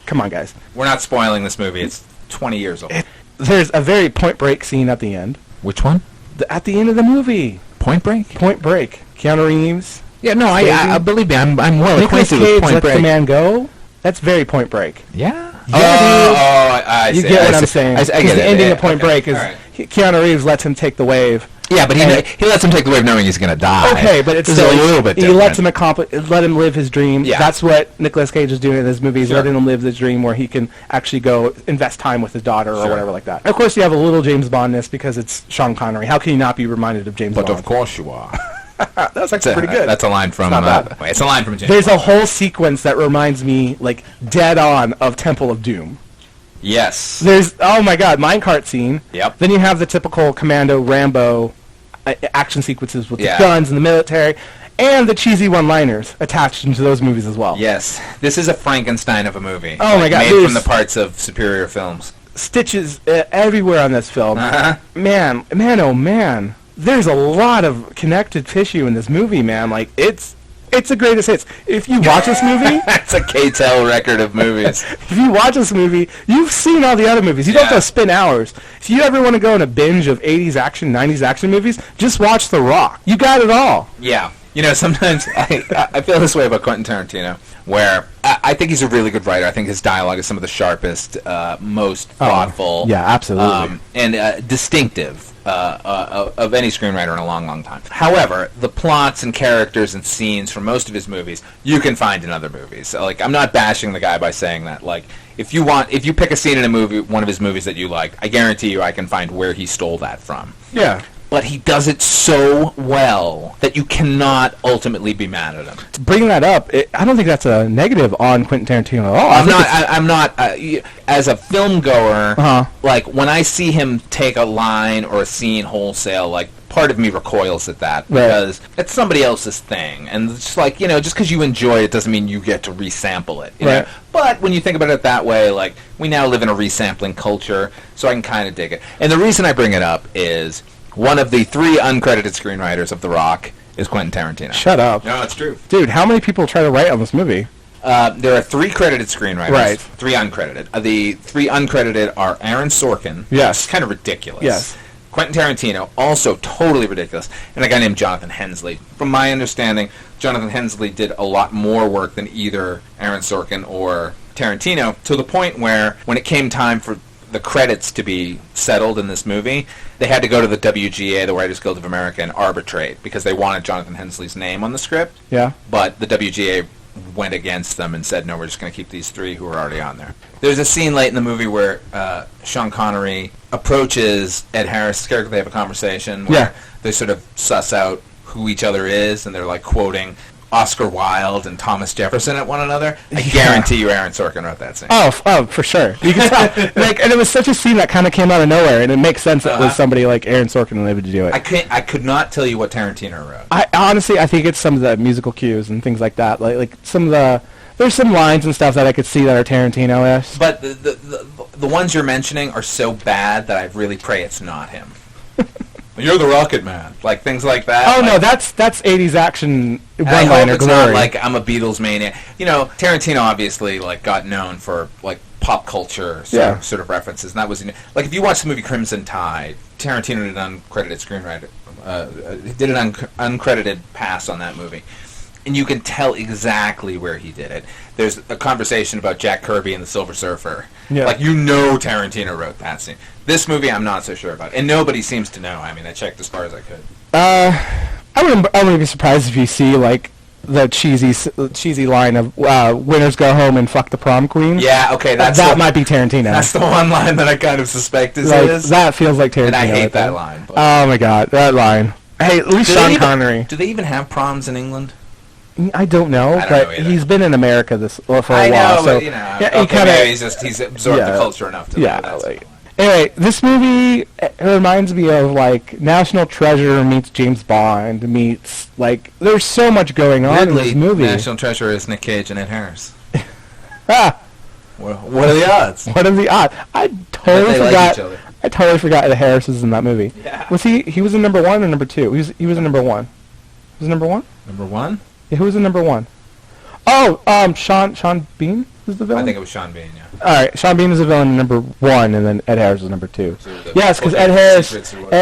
Come on, guys. We're not spoiling this movie. It's 20 years old. There's a very Point Break scene at the end. Which one? At the end of the movie. Point Break? Point Break. Keanu Reeves. Yeah, no, I believe me. I'm well Nicolas acquainted Cage with Point lets Break. the man go. That's very Point Break. Yeah? I see. You get what I'm saying. I get the it. ending of Point Break is Right. Keanu Reeves lets him take the wave. Yeah, but he lets him take the wave knowing he's going to die. Okay, but it's This still is a little bit he different. let him live his dream. Yeah. That's what Nicolas Cage is doing in this movie. He's Sure. letting him live his dream where he can actually go invest time with his daughter or Sure. whatever like that. Of course, you have a little James Bond-ness because it's Sean Connery. How can you not be reminded of James But Bond? of course you are. That's actually pretty good. That's a line from. It's not bad. It's a line from James There's Bond. a whole sequence that reminds me, dead on, of Temple of Doom. Yes. There's, oh my god, minecart scene. Yep. Then you have the typical Commando Rambo action sequences with the guns and the military, and the cheesy one-liners attached into those movies as well. Yes. This is a Frankenstein of a movie. Oh my god. Made from the parts of superior films. Stitches everywhere on this film. Uh-huh. Man, oh man. There's a lot of connected tissue in this movie, man. It's the greatest hits. If you watch this movie... That's a K-Tel record of movies. If you watch this movie, you've seen all the other movies. You don't have to spend hours. If you ever want to go on a binge of 80s action, 90s action movies, just watch The Rock. You got it all. Yeah. You know, sometimes I feel this way about Quentin Tarantino, where I think he's a really good writer. I think his dialogue is some of the sharpest, most thoughtful. Yeah, absolutely. And distinctive. Of any screenwriter in a long, long time. However, the plots and characters and scenes from most of his movies you can find in other movies. So, I'm not bashing the guy by saying that. If you pick a scene in a movie, one of his movies that you like, I guarantee you I can find where he stole that from. Yeah. But he does it so well that you cannot ultimately be mad at him. Bringing that up, I don't think that's a negative on Quentin Tarantino at all. I'm not. As a film goer, when I see him take a line or a scene wholesale, part of me recoils at that because it's somebody else's thing, and it's just just because you enjoy it doesn't mean you get to resample it. You know? But when you think about it that way, we now live in a resampling culture, so I can kind of dig it. And the reason I bring it up is one of the 3 uncredited screenwriters of The Rock is Quentin Tarantino. Shut up. No, it's true. Dude, how many people try to write on this movie? There are 3 credited screenwriters. Right. 3 uncredited. The 3 uncredited are Aaron Sorkin. Yes. Which is kind of ridiculous. Yes. Quentin Tarantino, also totally ridiculous. And a guy named Jonathan Hensley. From my understanding, Jonathan Hensley did a lot more work than either Aaron Sorkin or Tarantino, to the point where when it came time for the credits to be settled in this movie, they had to go to the WGA, the Writers Guild of America, and arbitrate because they wanted Jonathan Hensley's name on the script. Yeah. But the WGA went against them and said, no, we're just going to keep these 3 who are already on there. There's a scene late in the movie where Sean Connery approaches Ed Harris' character. They have a conversation where they sort of suss out who each other is, and they're quoting Oscar Wilde and Thomas Jefferson at one another, I guarantee you Aaron Sorkin wrote that scene. Oh, for sure. You can tell. And it was such a scene that kind of came out of nowhere, and it makes sense that it was somebody like Aaron Sorkin able to do it. I could not tell you what Tarantino wrote. I think it's some of the musical cues and things like that. Like some of the there's some lines and stuff that I could see that are Tarantino-esque. But the ones you're mentioning are so bad that I really pray it's not him. You're the Rocket Man, like things like that. Oh no, that's 80s action one-liner glory. It's not like I'm a Beatles maniac. Tarantino obviously got known for like pop culture sort of references, and that was like if you watch the movie Crimson Tide, Tarantino did an uncredited screenwriter, did an uncredited pass on that movie. And you can tell exactly where he did it. There's a conversation about Jack Kirby and the Silver Surfer. Yeah. Like, Tarantino wrote that scene. This movie, I'm not so sure about. And nobody seems to know. I mean, I checked as far as I could. I wouldn't be surprised if you see, like, the cheesy line of winners go home and fuck the prom queen. Yeah, okay. That might be Tarantino. That's the one line that I kind of suspect is his. That feels like Tarantino. And I hate that line. But. Oh, my God. That line. Hey, at least Sean Connery. Do they even have proms in England? I don't know, but he's been in America for a while. Know, so but, he's absorbed the culture enough to know that. Anyway, this movie it reminds me of like National Treasure meets James Bond meets like there's so much going on in this movie. National Treasure is Nick Cage and Ed Harris. What are the odds? What are the odds? I totally forgot Ed Harris was in that movie. Yeah. Was he was in number 1 or number 2? He was in number 1. Was it number 1? Number 1? Yeah, who was in number 1? Oh, Sean Bean was the villain? I think it was Sean Bean, yeah. Alright, Sean Bean was the villain in number 1, and then Ed Harris was number 2. Yes, because Ed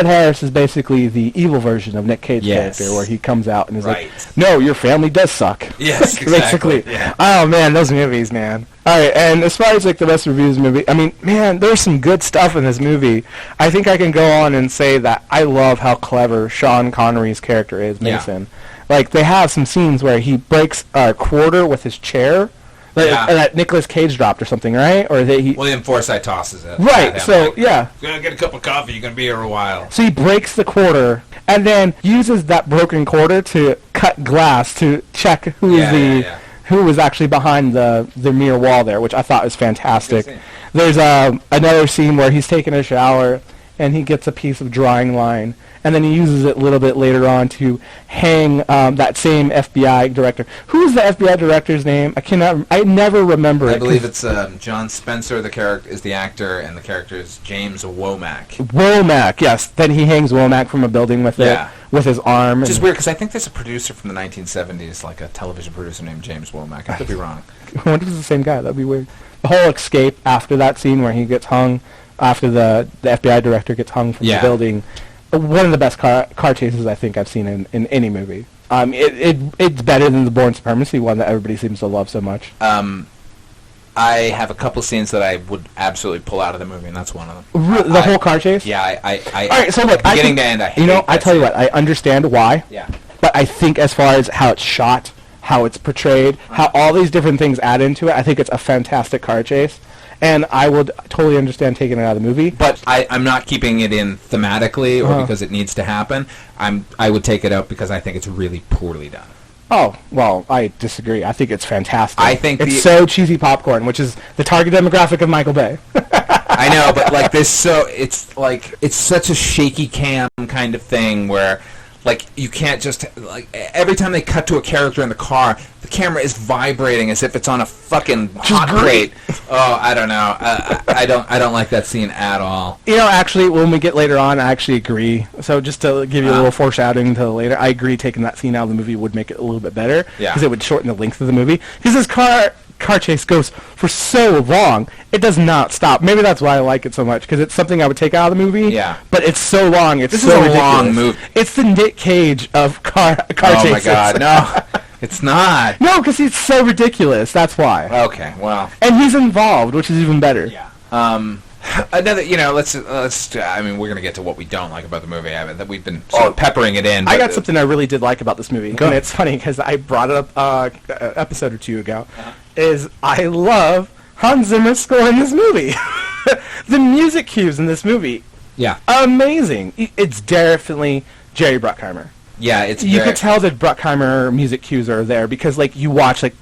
Harris is basically the evil version of Nick Cage's character, where he comes out and is like, no, your family does suck. Yes, exactly. Basically. Yeah. Oh, man, those movies, man. Alright, and as far as like the rest of the reviews of the movie, I mean, man, there's some good stuff in this movie. I think I can go on and say that I love how clever Sean Connery's character is, Mason. Yeah. Like, they have some scenes where he breaks a quarter with his chair. That Nicolas Cage dropped or something, right? Or William Forsythe tosses it. Right, so, You're going to get a cup of coffee, you're going to be here a while. So he breaks the quarter, and then uses that broken quarter to cut glass to check who was actually behind the mirror wall there, which I thought was fantastic. There's another scene where he's taking a shower, and he gets a piece of drawing line, and then he uses it a little bit later on to hang that same FBI director. Who is the FBI director's name? I never remember it. I believe it's John Spencer. The character is the actor, and the character is James Womack. Womack, yes. Then he hangs Womack from a building with his arm. Which is weird, because I think there's a producer from the 1970s, like a television producer named James Womack. I could be wrong. I wonder if it's the same guy. That'd be weird. The whole escape after that scene where he gets hung, after the FBI director gets hung from the building, one of the best car chases I think I've seen in any movie. It's better than the Bourne Supremacy one that everybody seems to love so much. I have a couple scenes that I would absolutely pull out of the movie, and that's one of them. The whole car chase? Yeah, all right, so look, beginning to end, I hate I tell you what, I understand why. Yeah. But I think as far as how it's shot, how it's portrayed, how all these different things add into it, I think it's a fantastic car chase. And I would totally understand taking it out of the movie. But I'm not keeping it in thematically or because it needs to happen. I would take it out because I think it's really poorly done. Oh, well, I disagree. I think it's fantastic. I think it's so cheesy popcorn, which is the target demographic of Michael Bay. I know, but like it's such a shaky cam kind of thing where like you can't just like every time they cut to a character in the car, the camera is vibrating as if it's on a fucking hot plate. Oh, I don't know. I don't like that scene at all. Actually, when we get later on, I actually agree. So just to give you a little foreshadowing to later, I agree taking that scene out of the movie would make it a little bit better because it would shorten the length of the movie. Because this car chase goes for so long, it does not stop. Maybe that's why I like it so much, because it's something I would take out of the movie. Yeah. But it's so long. This is a ridiculous. Long movie. It's the Nick Cage of car chases. Oh my God, no. It's not. No, because he's so ridiculous. That's why. Okay, well. And he's involved, which is even better. Yeah. Another, let's. I mean, we're gonna get to what we don't like about the movie. That we've been sort of peppering it in. I got something I really did like about this movie, and it's funny because I brought it up an episode or two ago. Is I love Hans Zimmer's score in this movie. The music cues in this movie. Yeah. Amazing. It's definitely Jerry Bruckheimer. Yeah, it's You very, could tell that Bruckheimer music cues are there because, like, you watch, like,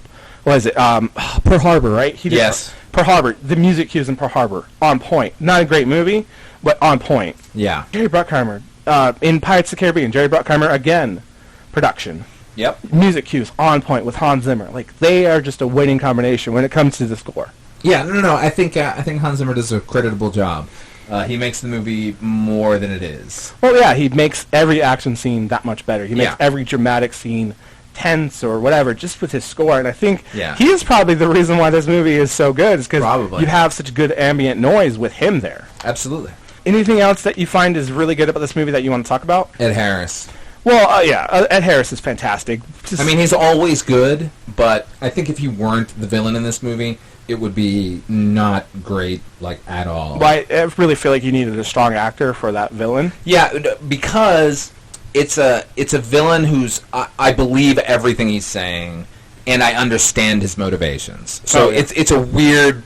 what is it? Pearl Harbor, right? He did Yes. Pearl Harbor. The music cues in Pearl Harbor on point. Not a great movie, but on point. Yeah. Jerry Bruckheimer in Pirates of the Caribbean. Jerry Bruckheimer again, production. Yep. Music cues on point with Hans Zimmer. Like, they are just a winning combination when it comes to the score. Yeah, no. I think Hans Zimmer does a creditable job. He makes the movie more than it is. Well, yeah, he makes every action scene that much better. He makes Yeah. every dramatic scene tense or whatever just with his score. And I think Yeah. he is probably the reason why this movie is so good is because Probably. you have such good ambient noise with him there. Absolutely. Anything else that you find is really good about this movie that you want to talk about? Ed Harris. Well, Ed Harris is fantastic. I mean, he's always good, but I think if he weren't the villain in this movie, it would be not great, like, at all. I really feel like you needed a strong actor for that villain. Yeah, because it's a villain who's I believe everything he's saying, and I understand his motivations. So it's a weird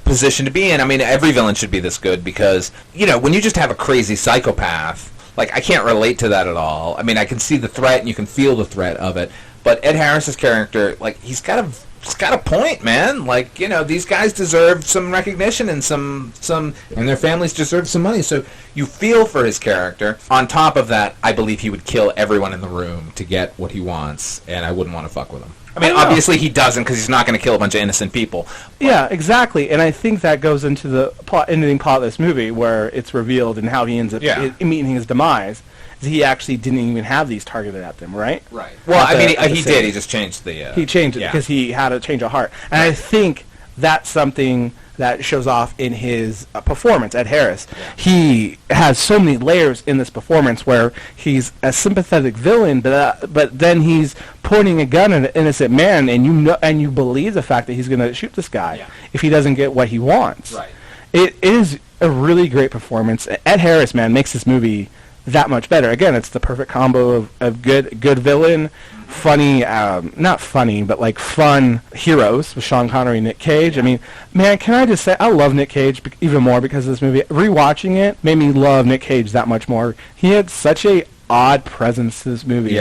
position to be in. I mean, every villain should be this good because, you know, when you just have a crazy psychopath, like, I can't relate to that at all. I mean, I can see the threat and you can feel the threat of it, but Ed Harris's character, like, he's got a point, man. Like, you know, these guys deserve some recognition and some And their families deserve some money, so... you feel for his character. On top of that, I believe he would kill everyone in the room to get what he wants, and I wouldn't want to fuck with him. I mean, obviously he doesn't because he's not going to kill a bunch of innocent people. Yeah, exactly. And I think that goes into the ending plot of this movie where it's revealed and how he ends up meeting his demise. Is he actually didn't even have these targeted at them, right? Right. Well, At I mean, the he scene. did. He just changed the... He changed it yeah. because he had a change of heart. And I think that's something that shows off in his performance, Ed Harris. Yeah. He has so many layers in this performance where he's a sympathetic villain, but then he's pointing a gun at an innocent man, and you believe the fact that he's going to shoot this guy if he doesn't get what he wants. Right. It is a really great performance. Ed Harris, man, makes this movie that much better. Again, it's the perfect combo of good villain, funny, not funny, but like fun heroes with Sean Connery and Nick Cage. I mean, man, can I just say, I love Nick Cage even more because of this movie. Rewatching it made me love Nick Cage that much more. He had such a odd presence to this movie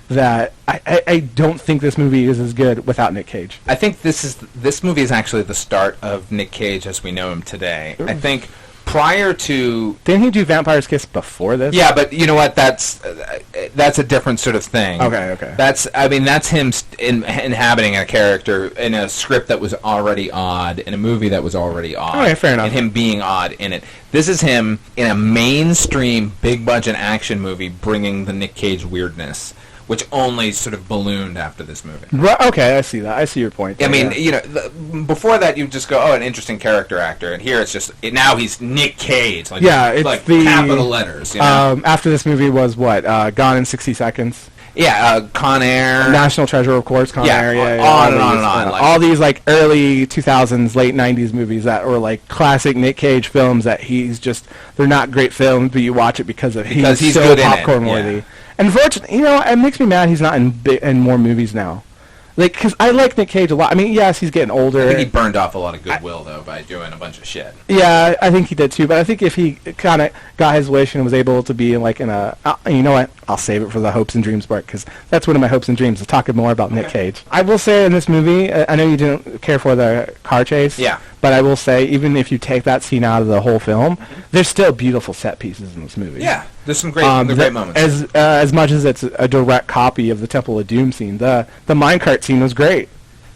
that I don't think this movie is as good without Nick Cage. I think this movie is actually the start of Nick Cage as we know him today. I think prior to... Didn't he do Vampire's Kiss before this? Yeah, but you know what? That's a different sort of thing. Okay. That's him inhabiting a character in a script that was already odd, in a movie that was already odd. Okay, fair enough. And him being odd in it. This is him in a mainstream, big-budget action movie bringing the Nick Cage weirdness, which only sort of ballooned after this movie. Right, okay, I see that. I see your point. I mean, you know, before that you just go, oh, an interesting character actor, and here it's just now he's Nick Cage, like it's like the capital letters. You know? After this movie was what? Gone in 60 Seconds. Yeah, Con Air, National Treasure, of course. Con Air. On and on. Like, all these like early 2000s, late 90s movies that were like classic Nick Cage films that they're not great films, but you watch it because he's so good in it. popcorn worthy. Unfortunately, you know, it makes me mad he's not in more movies now. Like, because I like Nick Cage a lot. I mean, yes, he's getting older. I think he burned off a lot of goodwill, though, by doing a bunch of shit. Yeah, I think he did, too. But I think if he kind of got his wish and was able to be like in a... you know what? I'll save it for the hopes and dreams part, because that's one of my hopes and dreams, is talking more about Nick Cage. I will say in this movie, I know you didn't care for the car chase. Yeah. But I will say, even if you take that scene out of the whole film, there's still beautiful set pieces in this movie. Yeah, there's some great moments. As much as it's a direct copy of the Temple of Doom scene, the minecart scene was great.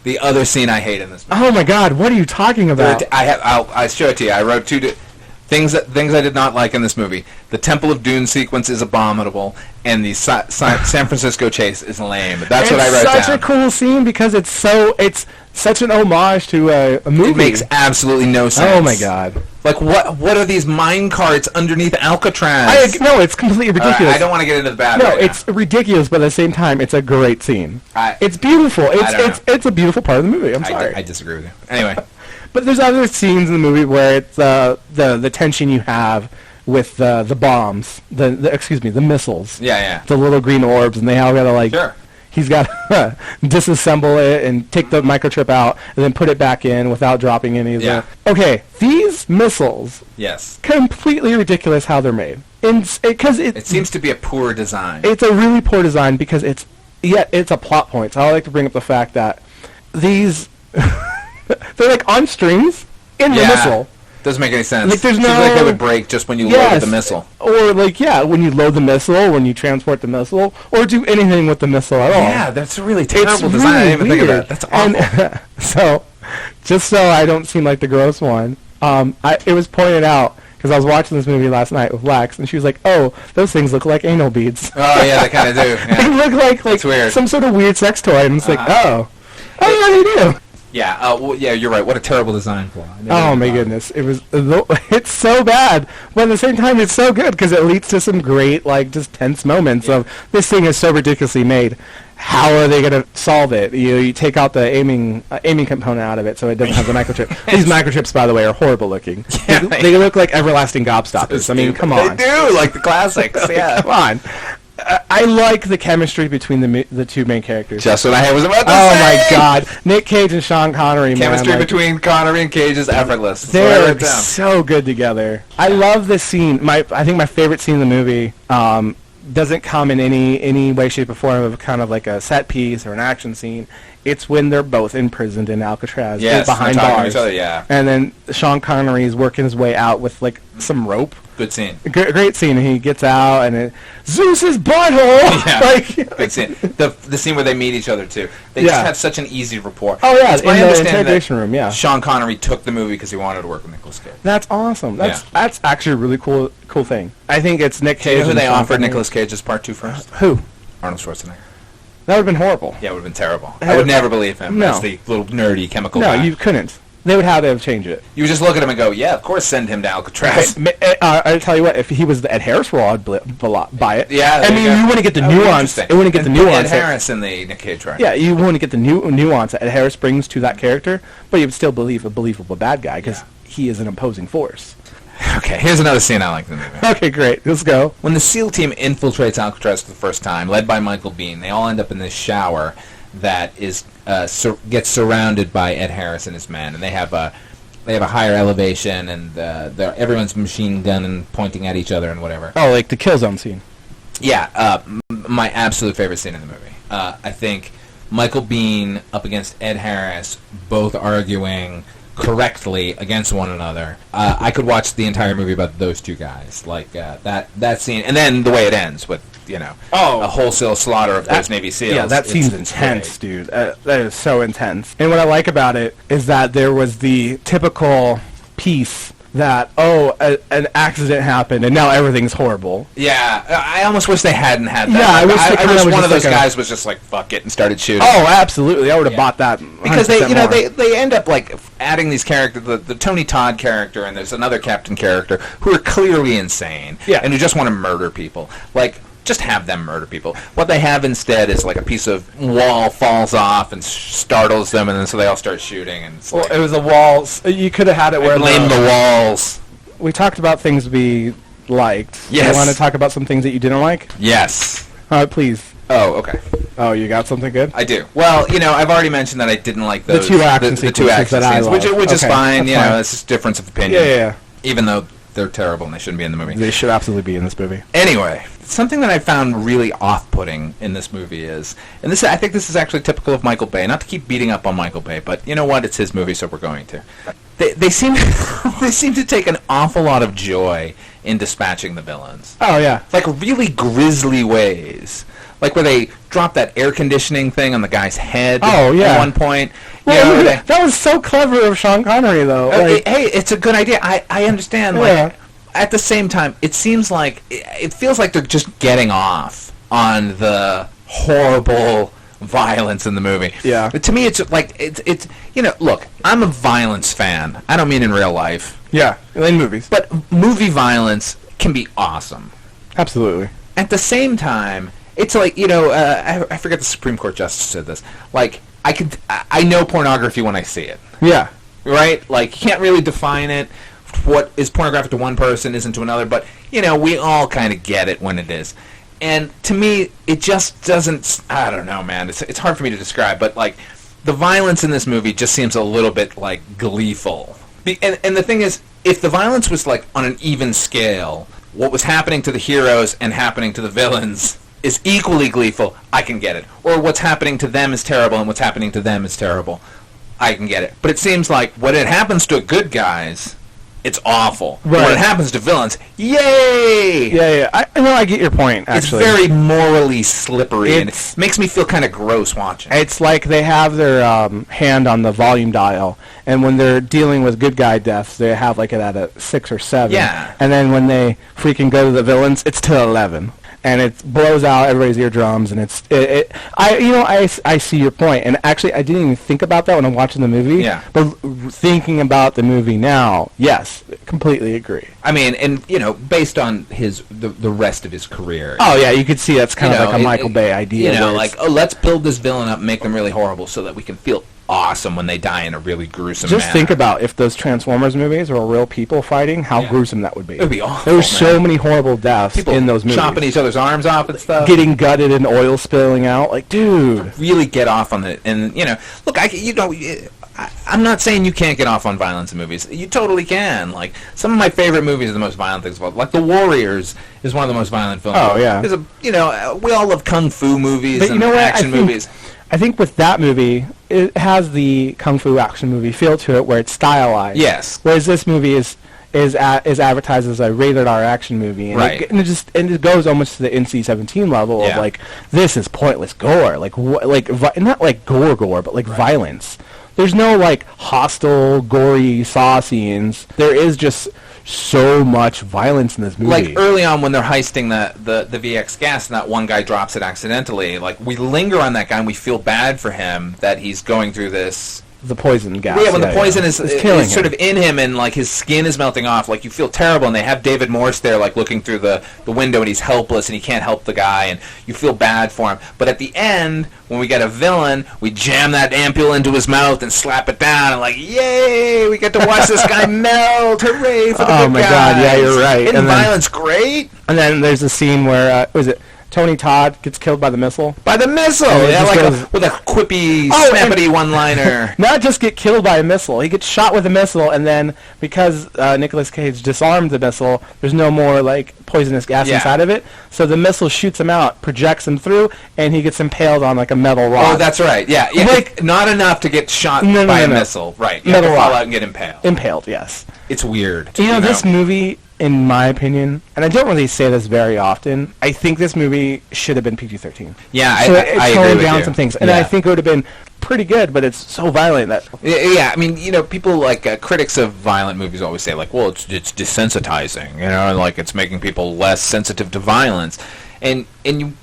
The other scene I hate in this movie. Oh my God, what are you talking about? I'll show it to you. I wrote things I did not like in this movie. The Temple of Doom sequence is abominable, and the San Francisco chase is lame. That's what I wrote down. It's such a cool scene because it's such an homage to a movie. It makes absolutely no sense. Oh my God! Like what are these mine carts underneath Alcatraz? No, it's completely ridiculous. I don't want to get into the bad. No, it's ridiculous, but at the same time, it's a great scene. It's beautiful. It's a beautiful part of the movie. I'm sorry. I disagree with you. Anyway. But there's other scenes in the movie where it's the tension you have with the bombs, the missiles. Yeah. The little green orbs, and they all gotta like. Sure. he's got to disassemble it and take the microchip out and then put it back in without dropping any of the... Okay, these missiles, Yes. completely ridiculous how they're made. Because It seems to be a poor design. it's a really poor design because it's a plot point. So I like to bring up the fact that these they're like on strings in the missile. Doesn't make any sense. Like, there's Seems no- like they would break just when you loaded the missile. Or like when you load the missile, when you transport the missile, or do anything with the missile at all. Yeah, that's a really terrible It's design. I didn't even think weird. of that. That's awful. And, so, just so I don't seem like the gross one, it was pointed out because I was watching this movie last night with Lex, and she was like, "Oh, those things look like anal beads." Oh yeah, they kind of do. They Yeah. look like weird. some sort of weird sex toy, and it's like, oh, yeah, they do. Yeah. Well, yeah, you're right. What a Terrible design flaw. I never Oh even my thought of it. goodness, it's so bad, but at the same time it's so good because it leads to some great just tense moments of this thing is so ridiculously made. How are they going to solve it? You take out the aiming component out of it so it doesn't have the microchip. These microchips, by the way, are horrible looking. Yeah, they look like everlasting gobstoppers. I mean, come on. They do like the classics. Yeah. Come on. I like the chemistry between the two main characters. Just what I was about to Oh say. my God, Nick Cage and Sean Connery. Chemistry man, between Connery and Cage is effortless. That's what I they're wrote down. so good together. I love this scene. I think my favorite scene in the movie doesn't come in any way, shape, or form of kind of like a set piece or an action scene. It's when they're both imprisoned in Alcatraz, Yes, behind they're talking to bars. each other, yeah. And then Sean Connery is working his way out with some rope. Good scene. Great scene. And he gets out, and Zeus's butthole. Yeah. Good scene. The scene where they meet each other too. They just have such an easy rapport. Oh yeah, It's my in the understanding that interrogation room. Yeah, Sean Connery took the movie because he wanted to work with Nicolas Cage. that's awesome. That's actually a really cool thing. I think it's Nick Do Cage. you know who and they Sean offered Connery. Nicolas Cage as part 2 first? Who? Arnold Schwarzenegger. That would have been horrible. Yeah, it would have been terrible. I would never believe him No. as the little nerdy chemical No, guy. you couldn't. They would have to have changed it. You would just look at him and go, yeah, of course send him to Alcatraz. I tell you what, if he was the Ed Harris role, I'd buy it. Yeah, I mean, you wouldn't get the That would be nuance. interesting. It wouldn't get the And put nuance. Ed Harris in the Nick Cage track. Yeah, you wouldn't get the nuance that Ed Harris brings to that character, but you would still believe a believable bad guy because he is an opposing force. Okay, here's another scene I like in the movie. Okay, great. Let's go. When the SEAL team infiltrates Alcatraz for the first time, led by Michael Biehn, they all end up in this shower that is gets surrounded by Ed Harris and his men, and they have a higher elevation, and everyone's machine gun and pointing at each other and whatever. Oh, like the kill zone scene. Yeah, my absolute favorite scene in the movie. I think Michael Biehn up against Ed Harris, both arguing correctly against one another. I could watch the entire movie about those two guys, like that scene, and then the way it ends with a wholesale slaughter of those Navy SEALs. Yeah, that It's scene's intense, dude. That is so intense. And what I like about it is that there was the typical piece that, an accident happened and now everything's horrible. Yeah, I almost wish they hadn't had that. Yeah, I wish they I kinda wish was one of just those like guys was just like, fuck it, and started shooting. Oh, absolutely. I would have bought that. Because 100% more. they end up like adding these characters, the Tony Todd character, and there's another Captain character who are clearly insane, and who just want to murder people. Like, just have them murder people. What they have instead is like a piece of wall falls off and startles them, and then so they all start shooting. And it's Well, it was the walls. You could have had it where blame the walls. We talked about things we liked. Yes. You want to talk about some things that you didn't like? Yes. All right, please. Oh, okay. Oh, you got something good? I do. Well, I've already mentioned that I didn't like The those two action the two sequences action that I scenes, love. which is Okay, fine. that's fine. It's just difference of opinion. Yeah. Even though they're terrible and they shouldn't be in the movie. They should absolutely be in this movie. Anyway, something that I found really off-putting in this movie is, and I think this is actually typical of Michael Bay. Not to keep beating up on Michael Bay, but you know what? It's his movie, so we're going to. They seem they seem to take an awful lot of joy in dispatching the villains. Oh, yeah. Like really grisly ways. Like where they drop that air conditioning thing on the guy's head. Oh, yeah. At one point. Well, that was so clever of Sean Connery, though. Hey, it's a good idea. I understand. Yeah. Like, at the same time, it seems like it feels like they're just getting off on the horrible violence in the movie. Yeah. But to me, it's like it's look, I'm a violence fan. I don't mean in real life. Yeah, in movies. But movie violence can be awesome. Absolutely. At the same time, it's like I forget the Supreme Court justice said this. Like I know pornography when I see it. Yeah. Right? Like you can't really define it. What is pornographic to one person isn't to another, but we all kind of get it when it is. And to me, it just doesn't... I don't know, man. It's hard for me to describe, but, like, the violence in this movie just seems a little bit, like, gleeful. And the thing is, if the violence was, like, on an even scale, what was happening to the heroes and happening to the villains is equally gleeful, I can get it. Or what's happening to them is terrible and what's happening to them is terrible, I can get it. But it seems like when it happens to good guys, it's awful. Right. When it happens to villains, yay! Yeah. I get your point, actually. It's very morally slippery, and It's- it makes me feel kind of gross watching. It's like they have their hand on the volume dial, and when they're dealing with good guy deaths, they have like it at a 6 or 7. Yeah. And then when they freaking go to the villains, it's to 11. And it blows out everybody's eardrums, and I see your point, and actually I didn't even think about that when I'm watching the movie. Yeah. But thinking about the movie now, yes, completely agree. I mean, and, based on the rest of his career. Oh yeah, you could see that's kind of like a Michael Bay idea. Like, let's build this villain up and make them really horrible so that we can feel awesome when they die in a really gruesome just manner. think about if those Transformers movies were real people fighting, how gruesome that would be. It would be awful. There were so many horrible deaths People in those movies. chopping each other's arms off and stuff. Getting gutted and oil spilling out. Like, dude. Really get off on it. And, look, I'm not saying you can't get off on violence in movies. You totally can. Like, some of my favorite movies are the most violent things. Like, The Warriors is one of the most violent films. Oh, yeah. We all love kung fu movies But and action movies. I think with that movie, it has the kung fu action movie feel to it, where it's stylized. Yes. Whereas this movie is advertised as a rated R action movie, and Right. it goes almost to the NC-17 level of Yeah. like, this is pointless gore, not like gore, but like violence. There's no like hostile, gory saw scenes. There is just so much violence in this movie. Like early on when they're heisting the VX gas and that one guy drops it accidentally, like we linger on that guy and we feel bad for him that he's going through this. The poison gas. Yeah, when the poison is killing him. sort of in him and like his skin is melting off, like you feel terrible, and they have David Morse there like looking through the window and he's helpless and he can't help the guy and you feel bad for him. But at the end, when we get a villain, we jam that ampule into his mouth and slap it down and like, yay, we get to watch this guy melt, hooray for the good Oh my guys. God, yeah, you're right. Isn't violence great? And then there's a scene where, was it Tony Todd gets killed by the missile? By the missile! And it Yeah, just like goes- with a quippy, Oh, snappity one-liner. Not just get killed by a missile. He gets shot with a missile, and then because Nicolas Cage disarmed the missile, there's no more like poisonous gas Yeah. inside of it. So the missile shoots him out, projects him through, and he gets impaled on like a metal rod. Oh, that's right. Yeah, Like- not enough to get shot No, by a no. missile. Right. You Metal have to fall rod. out and get impaled. Impaled, yes. It's weird. You know, this movie, in my opinion, and I don't really say this very often, I think this movie should have been PG-13. Yeah, So I it agree toned with down you. some things, and Yeah. I think it would have been pretty good, but it's so violent that... Yeah, I mean, people like critics of violent movies always say, like, well, it's desensitizing, and like it's making people less sensitive to violence, and you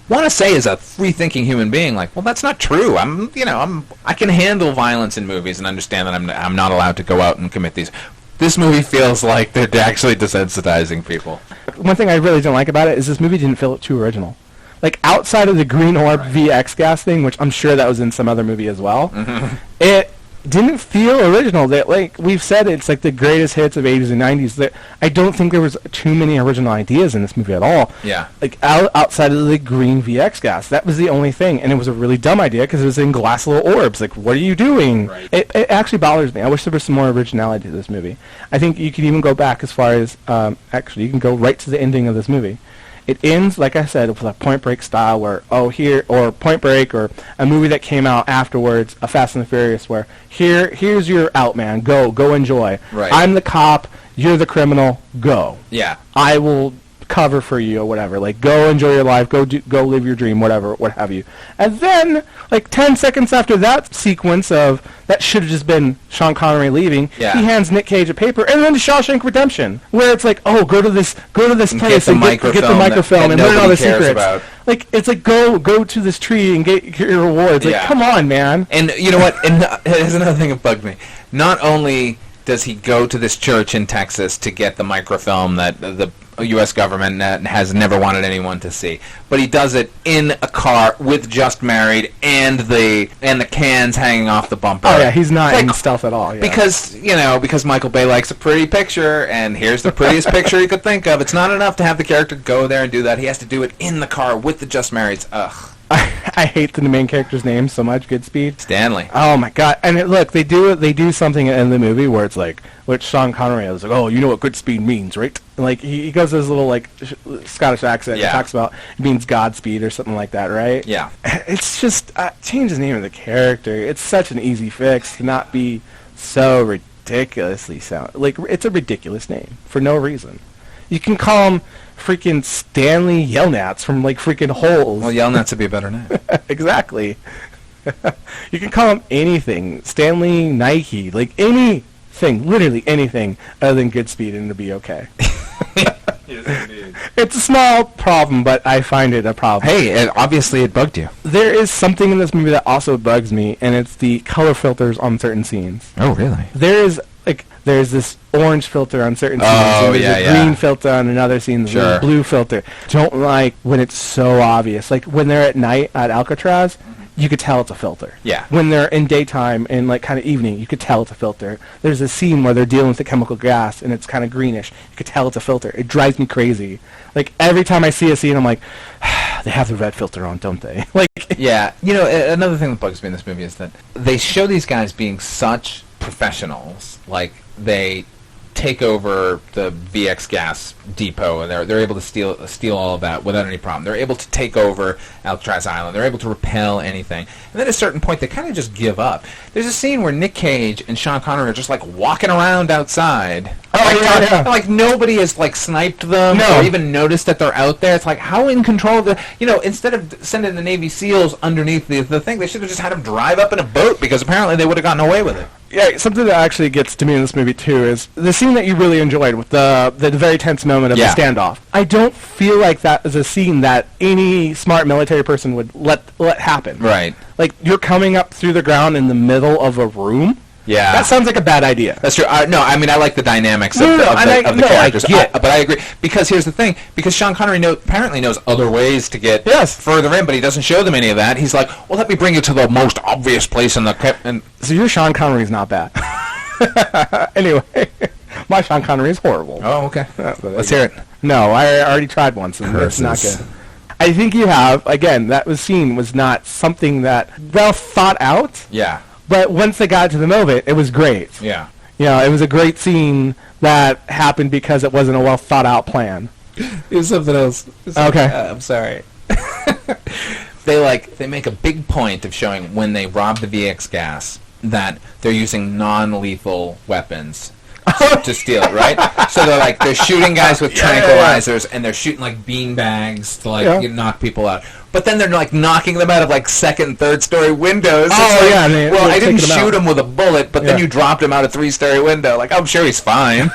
want to say as a free-thinking human being, like, well, that's not true. I can handle violence in movies and understand that I'm not allowed to go out and commit these. This movie feels like they're actually desensitizing people. One thing I really don't like about it is this movie didn't feel too original. Like, outside of the green orb VX gas thing, which I'm sure that was in some other movie as well, it didn't feel original. That, like we've said, it's like the greatest hits of 80s and 90s. I don't think there was too many original ideas in this movie at all. Yeah. Like, outside of the green VX gas. That was the only thing, and it was a really dumb idea because it was in glass little orbs. Like, what are you doing? Right. It actually bothers me. I wish there was some more originality to this movie. I think you could even go back as far as, actually, you can go right to the ending of this movie. It ends, like I said, with a Point Break style where, or Point Break, or a movie that came out afterwards, a Fast and the Furious, where here's your out, man. Go enjoy. Right. I'm the cop, you're the criminal, go. Yeah. I will cover for you or whatever. Like, go enjoy your life, go live your dream, whatever, what have you. And then, like 10 seconds after that sequence of, that should have just been Sean Connery leaving, Yeah. he hands Nick Cage a paper, and then to Shawshank Redemption, where it's like, oh, go to this place get the and get the microfilm and learn all the nobody cares secrets. about. Like, it's like, go to this tree and get your rewards. Like, Yeah. come on, man. And you know what? And here's another thing that bugged me. Not only does he go to this church in Texas to get the microfilm that the U.S. government has never wanted anyone to see. But he does it in a car with Just Married and the cans hanging off the bumper. Oh yeah, he's not in stealth at all. Yeah. Because Michael Bay likes a pretty picture, and here's the prettiest picture he could think of. It's not enough to have the character go there and do that. He has to do it in the car with the Just Marrieds. Ugh. I hate the main character's name so much. Goodspeed. Stanley. Oh my god! And look, they do something in the movie where it's like, which Sean Connery was like, oh, you know what Goodspeed means, right? And like he goes to his little like Scottish accent. Yeah. And talks about it means Godspeed or something like that, right? Yeah. It's just change the name of the character. It's such an easy fix to not be so ridiculously sound. Like it's a ridiculous name for no reason. You can call him freaking Stanley Yelnats from like freaking Holes. Well, Yelnats would be a better name. Exactly. You can call him anything. Stanley Nike, like anything, literally anything other than Goodspeed, and it'll be okay. Yes, indeed. It's a small problem, but I find it a problem. Hey, obviously it bugged you. There is something in this movie that also bugs me, and it's the color filters on certain scenes. Oh, really? There's this orange filter on certain scenes, Oh, and there's yeah, a yeah. green filter on another scene, there's Sure. a blue filter. Don't like when it's so obvious. Like when they're at night at Alcatraz, you could tell it's a filter. Yeah. When they're in daytime and like kind of evening, you could tell it's a filter. There's a scene where they're dealing with the chemical gas and it's kind of greenish. You could tell it's a filter. It drives me crazy. Like every time I see a scene, I'm like, they have the red filter on, don't they? Like, Yeah. You know, another thing that bugs me in this movie is that they show these guys being such professionals. Like, they take over the VX gas depot, and they're able to steal all of that without any problem. They're able to take over Alcatraz Island. They're able to repel anything. And then at a certain point, they kind of just give up. There's a scene where Nick Cage and Sean Connery are just like walking around outside. Like nobody has like sniped them or even noticed that they're out there. It's like, how in control of the, instead of sending the Navy SEALs underneath the thing, they should have just had them drive up in a boat, because apparently they would have gotten away with it. yeah, something that actually gets to me in this movie too is the scene that you really enjoyed with the very tense moment of Yeah. the standoff. I don't feel like that is a scene that any smart military person would let happen. Right. Like you're coming up through the ground in the middle of a room. Yeah. That sounds like a bad idea. That's true. I like the dynamics No, of no, the and I characters. get. But I agree. Because here's the thing. Because Sean Connery apparently knows other ways to get Yes. further in, but he doesn't show them any of that. He's like, well, let me bring you to the most obvious place in the... And So your Sean Connery's not bad. Anyway, my Sean Connery is horrible. oh, okay. Let's hear it. No, I already tried once, and it's not Curses. good. I think you have, again, scene was not something that well thought out, Yeah. but once they got to the moment, it was great. Yeah. It was a great scene that happened because it wasn't a well thought out plan. There's something else. Okay. I'm sorry. They make a big point of showing when they rob the VX gas that they're using non-lethal weapons to steal it, right? So they're shooting guys with tranquilizers, and they're shooting like bean bags to knock people out. But then they're like knocking them out of like second and third story windows. Well, I didn't shoot him with a bullet, but then you dropped him out a 3-story window. Like, I'm sure he's fine.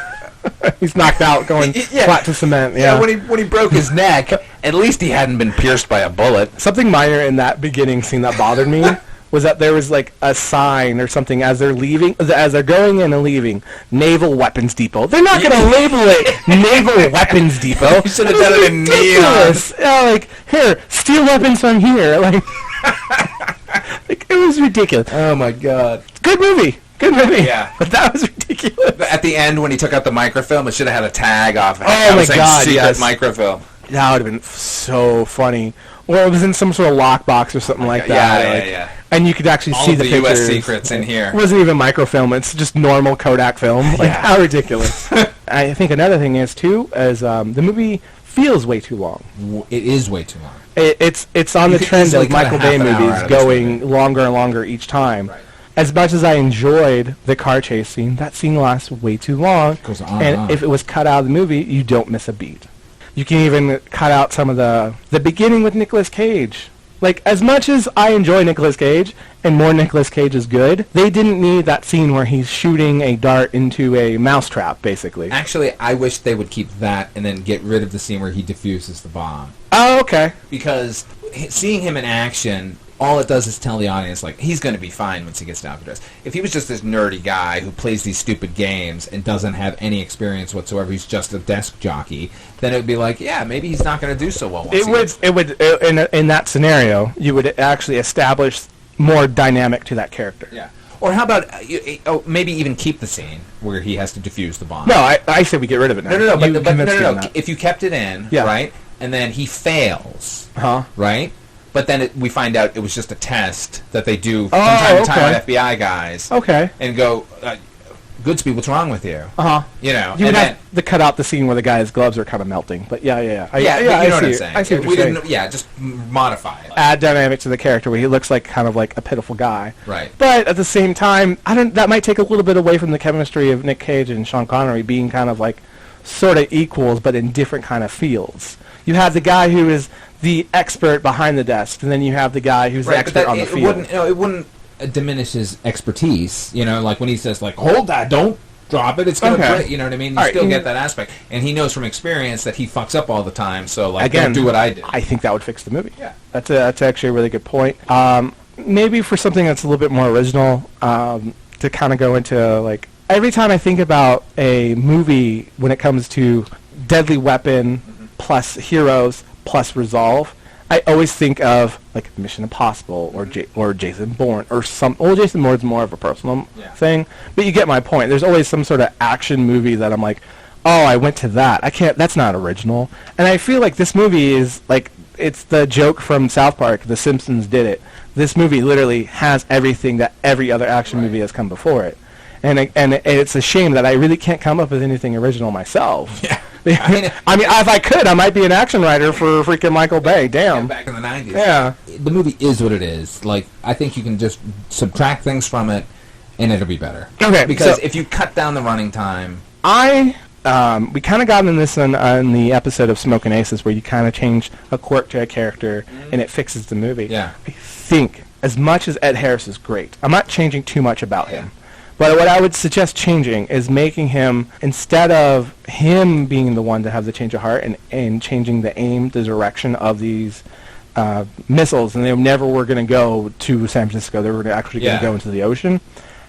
He's knocked out, going flat to cement. Yeah, when he broke his neck, at least he hadn't been pierced by a bullet. Something minor in that beginning scene that bothered me was that there was like a sign or something as they're going in and leaving, Naval Weapons Depot. They're not going to label it Naval Weapons Depot. You should have done it in neon. Like, here, steal weapons from here. Like, it was ridiculous. Oh my god. Good movie. Yeah. But that was ridiculous. At the end, when he took out the microfilm, it should have had a tag off. Oh my God, Secret yes. microfilm. That would have been so funny. Or it was in some sort of lockbox or something like that. Yeah. And you could actually All see of the the U.S. pictures. secrets in here. It wasn't even microfilm. It's just normal Kodak film. Like, how ridiculous. I think another thing is, too, is the movie feels way too long. It is way too long. It's on You the could trend easily of cut Michael a half Bay an hour out movies of this going movie. longer and longer each time. Right. As much as I enjoyed the car chase scene, that scene lasts way too long. Goes on and and on. if it was cut out of the movie, you don't miss a beat. You can even cut out some of the beginning with Nicolas Cage. Like, as much as I enjoy Nicolas Cage, and more Nicolas Cage is good, they didn't need that scene where he's shooting a dart into a mousetrap, basically. Actually, I wish they would keep that and then get rid of the scene where he defuses the bomb. Oh, okay. Because seeing him in action all it does is tell the audience, like, he's going to be fine once he gets to Alcatraz. If he was just this nerdy guy who plays these stupid games and doesn't have any experience whatsoever, he's just a desk jockey, then it would be like, yeah, maybe he's not going to do so well. In that scenario, you would actually establish more dynamic to that character. Yeah. Or how about maybe even keep the scene where he has to defuse the bomb? No, I say we get rid of it now. No. No. If you kept it in, right, and then he fails, right. But then we find out it was just a test that they do from time to time with FBI guys. Okay. And go, Goodspeed, what's wrong with you? You know. You would have to cut out the scene where the guy's gloves are kind of melting. But yeah. You know what I'm saying. I see what you're saying. Just modify it. Add dynamic to the character where he looks like kind of like a pitiful guy. Right. But at the same time, that might take a little bit away from the chemistry of Nick Cage and Sean Connery being kind of like sort of equals, but in different kind of fields. You have the guy who is the expert behind the desk, and then you have the guy who's the expert on the field. It wouldn't diminish his expertise, you know, like when he says, like, hold that, don't drop it, it's going to break, you know what I mean? You still get that aspect. And he knows from experience that he fucks up all the time, so, like, don't do what I did. I think that would fix the movie. Yeah. That's actually a really good point. Maybe for something that's a little bit more original, to kind of go into, like, every time I think about a movie when it comes to deadly weapon plus heroes plus resolve, I always think of like Mission Impossible or Jason Bourne or some. Well, Jason Bourne's more of a personal thing, but you get my point. There's always some sort of action movie that I'm like, oh, I went to that. I can't. That's not original. And I feel like this movie is like it's the joke from South Park. The Simpsons did it. This movie literally has everything that every other action movie has come before it. And it's a shame that I really can't come up with anything original myself. Yeah. I mean, if I could, I might be an action writer for freaking Michael Bay. Damn. Back in the 90s. Yeah. The movie is what it is. Like, I think you can just subtract things from it, and it'll be better. Okay. Because if you cut down the running time... we kind of got into this on the episode of Smokin' Aces, where you kind of change a quirk to a character, and it fixes the movie. Yeah. I think, as much as Ed Harris is great, I'm not changing too much about him. But what I would suggest changing is making him, instead of him being the one to have the change of heart and changing the aim, the direction of these missiles, and they never were going to go to San Francisco, they were actually going to go into the ocean,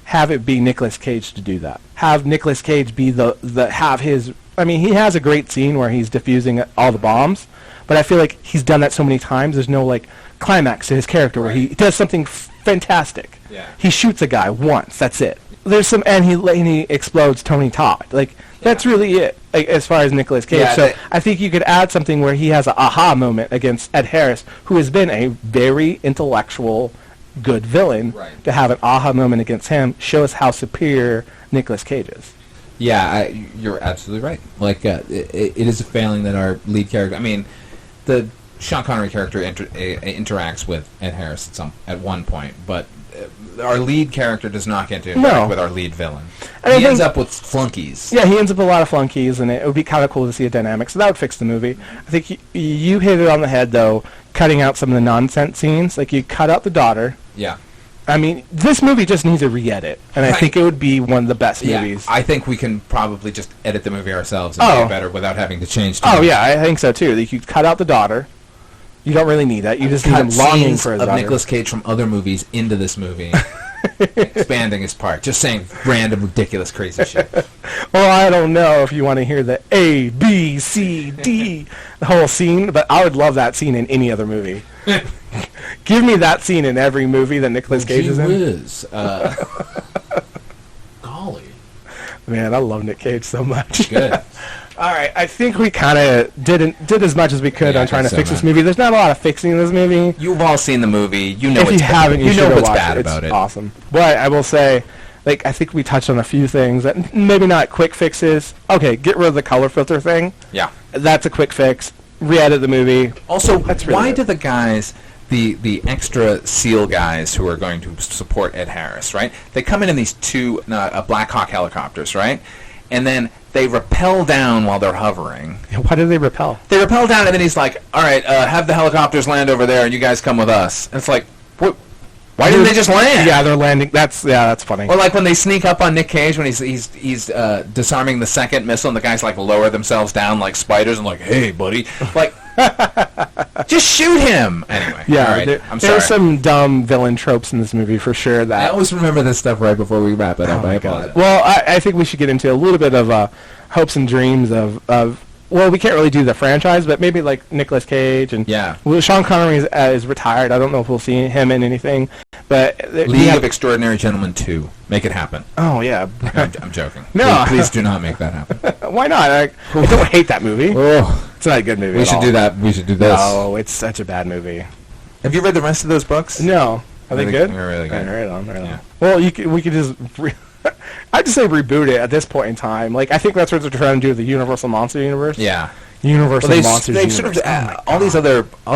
have it be Nicolas Cage to do that. Have Nicolas Cage be he has a great scene where he's defusing all the bombs, but I feel like he's done that so many times, there's no, like, climax to his character where he does something fantastic. Yeah. He shoots a guy once, that's it. There's some, and he explodes Tony Todd. Like, that's really it, like, as far as Nicolas Cage. So I think you could add something where he has an aha moment against Ed Harris, who has been a very intellectual, good villain. Right. To have an aha moment against him shows how superior Nicolas Cage is. Yeah, you're absolutely right. Like, it is a failing that our lead character... I mean, the Sean Connery character interacts with Ed Harris at one point, but... our lead character does not get to interact with our lead villain. He ends up with flunkies. Yeah, he ends up with a lot of flunkies, and it would be kind of cool to see a dynamic. So that would fix the movie. I think you hit it on the head, though, cutting out some of the nonsense scenes. Like, you cut out the daughter. Yeah. I mean, this movie just needs a re-edit, and I think it would be one of the best movies. I think we can probably just edit the movie ourselves and make it better without having to change too much. Yeah, I think so, too. You cut out the daughter. You don't really need that. You just need him longing for his daughter. Nicolas Cage from other movies into this movie, expanding his part, just saying random, ridiculous, crazy shit. Well, I don't know if you want to hear the A, B, C, D, the whole scene, but I would love that scene in any other movie. Give me that scene in every movie that Nicolas Cage is in. Golly. Man, I love Nick Cage so much. Good. All right, I think we kind of did as much as we could on trying to fix this movie. There's not a lot of fixing in this movie. You've all seen the movie. You know if you haven't, you know what's bad about it. Awesome. But I will say, like, I think we touched on a few things that maybe not quick fixes. Okay, get rid of the color filter thing. Yeah. That's a quick fix. Re-edit the movie. Also, that's really why do the guys... The extra SEAL guys who are going to support Ed Harris, right? They come in these two Black Hawk helicopters, right? And then they rappel down while they're hovering. Why do they rappel? They rappel down, and then he's like, all right, have the helicopters land over there, and you guys come with us. And it's like, what? Why didn't they just land? Yeah, they're landing. That's funny. Or like when they sneak up on Nick Cage when he's disarming the second missile, and the guys like lower themselves down like spiders and like, hey, buddy. Like, Just shoot him. Anyway. Yeah, all right. I'm sorry. there's some dumb villain tropes in this movie for sure. I That always remember this stuff right before we wrap it up. I apologize. Well, I think we should get into a little bit of hopes and dreams of well, we can't really do the franchise, but maybe like Nicolas Cage and Yeah. Well, Sean Connery is retired. I don't know if we'll see him in anything, but League of Extraordinary Gentlemen 2. Make it happen. Oh yeah, I'm joking. No. Please do not make that happen. why not? I don't hate that movie. Oh, It's not a good movie. we at should all. do that. We should do this. No, it's such a bad movie. Have you read the rest of those books? No, are they good? They're really good. Right on. Yeah. Well, we could just. I'd just say reboot it at this point in time. Like I think that's what they're trying to do with the Universal Monster Universe. Yeah. Universal Well, Monsters they've Universe. sort of all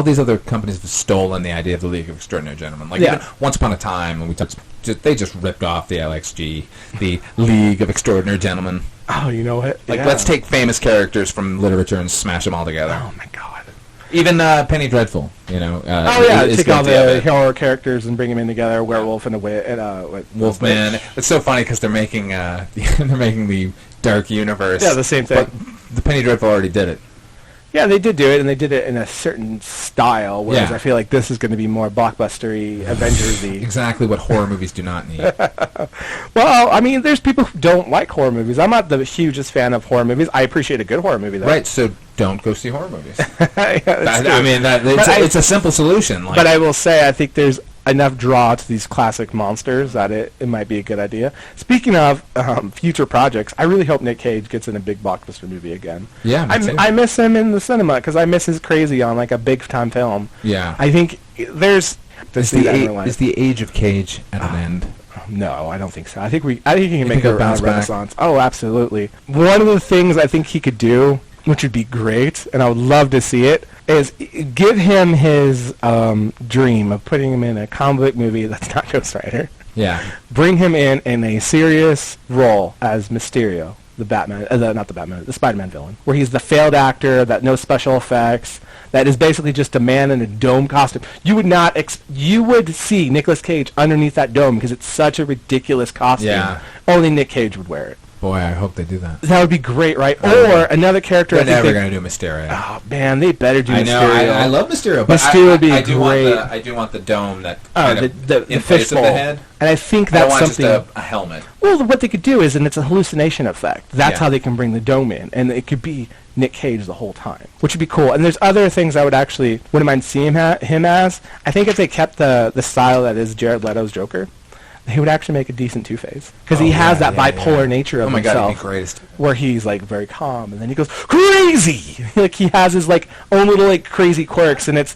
these other companies have stolen the idea of the League of Extraordinary Gentlemen. Like Yeah. even Once Upon a Time, when they just ripped off the LXG, the League of Extraordinary Gentlemen. Oh, you know what? Like Yeah. let's take famous characters from literature and smash them all together. Oh my god. Even Penny Dreadful, you know. Oh yeah, is take all guilty of the it. horror characters and bring them in together. Werewolf and a witch and Wolfman. It's so funny because they're making the Dark Universe. Yeah, the same thing. But the Penny Dreadful already did it. Yeah, they did do it, and they did it in a certain style. Whereas Yeah. I feel like this is going to be more blockbustery, Avengers-y. Exactly what horror movies do not need. Well, I mean, there's people who don't like horror movies. I'm not the hugest fan of horror movies. I appreciate a good horror movie, though. Right, so don't go see horror movies. Yeah, that's true. I mean, it's a simple solution. Like, But I will say, I think there's enough draw to these classic monsters that it might be a good idea. Speaking of future projects, I really hope Nick Cage gets in a big blockbuster movie again. Yeah, me too. I miss him in the cinema because I miss his crazy on like a big time film. Yeah. I think there's is the age of Cage at an end? No, I don't think so. I think he can make think he'll a bounce back? renaissance. Oh, absolutely. One of the things I think he could do, which would be great, and I would love to see it, is give him his dream of putting him in a comic book movie that's not Ghost Rider. Yeah. Bring him in a serious role as Mysterio, the Batman, the Spider-Man villain, where he's the failed actor that knows special effects, that is basically just a man in a dome costume. You would not, you would see Nicolas Cage underneath that dome because it's such a ridiculous costume. Yeah. Only Nick Cage would wear it. Boy, I hope they do that. That would be great, right? Or another character. They're I think never going to do Mysterio. Oh man, they better do I know. Mysterio. I love Mysterio, but Mysterio would be I do great. I do want the dome that Oh, kind the of in place of fishbowl. the head. And I think I don't that's want something. just a helmet. Well, what they could do is, and it's a hallucination effect. That's Yeah. how they can bring the dome in, and it could be Nick Cage the whole time, which would be cool. And there's other things I wouldn't mind seeing him as. I think if they kept the style that is Jared Leto's Joker, he would actually make a decent Two-Face because he has that bipolar nature of Oh my god, himself. it'd be greatest. Where he's like very calm, and then he goes crazy. Like he has his like own little like crazy quirks, and it's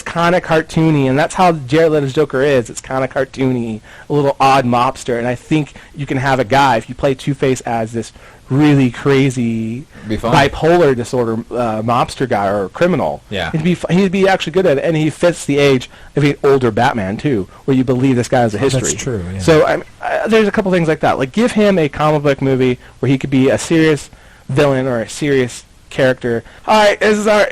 kind of cartoony, and that's how Jared Leto's Joker is. It's kind of cartoony, a little odd mobster, and I think you can have a guy if you play Two-Face as this really crazy Be fun. bipolar disorder mobster guy or criminal. Yeah. He'd be actually good at it, and he fits the age of an older Batman too, where you believe this guy has a history. that's true, yeah. So there's a couple things like that. Like give him a comic book movie where he could be a serious villain or a serious character. All right,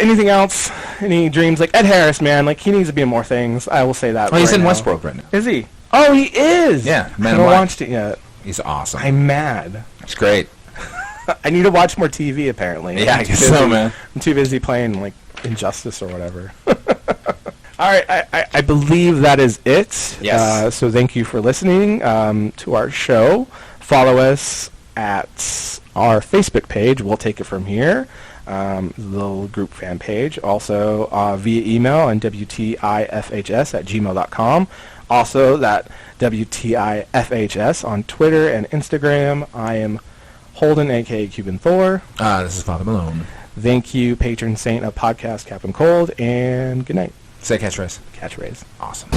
anything else? Any dreams? Like Ed Harris, man, like he needs to be in more things. I will say that. Oh, he's right in now. Westworld right now. Is he? Oh, he is. Yeah, I Man in haven't Black. watched it yet. He's awesome. I'm mad. It's great. I need to watch more TV. Apparently. Yeah, I guess so, man. I'm too busy playing like Injustice or whatever. All right, I believe that is it. Yes. So thank you for listening to our show. Follow us at our Facebook page. We'll take it from here. The little group fan page. Also via email on WTIFHS@gmail.com. Also that WTIFHS on Twitter and Instagram. I am Holden, a.k.a. Cuban Thor. This is Father Malone. Thank you, patron saint of podcast Captain Cold, and good night. Say catchphrase. Catchphrase. Awesome.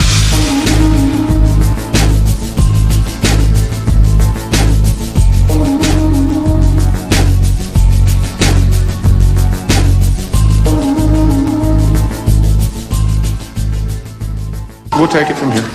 We'll take it from here.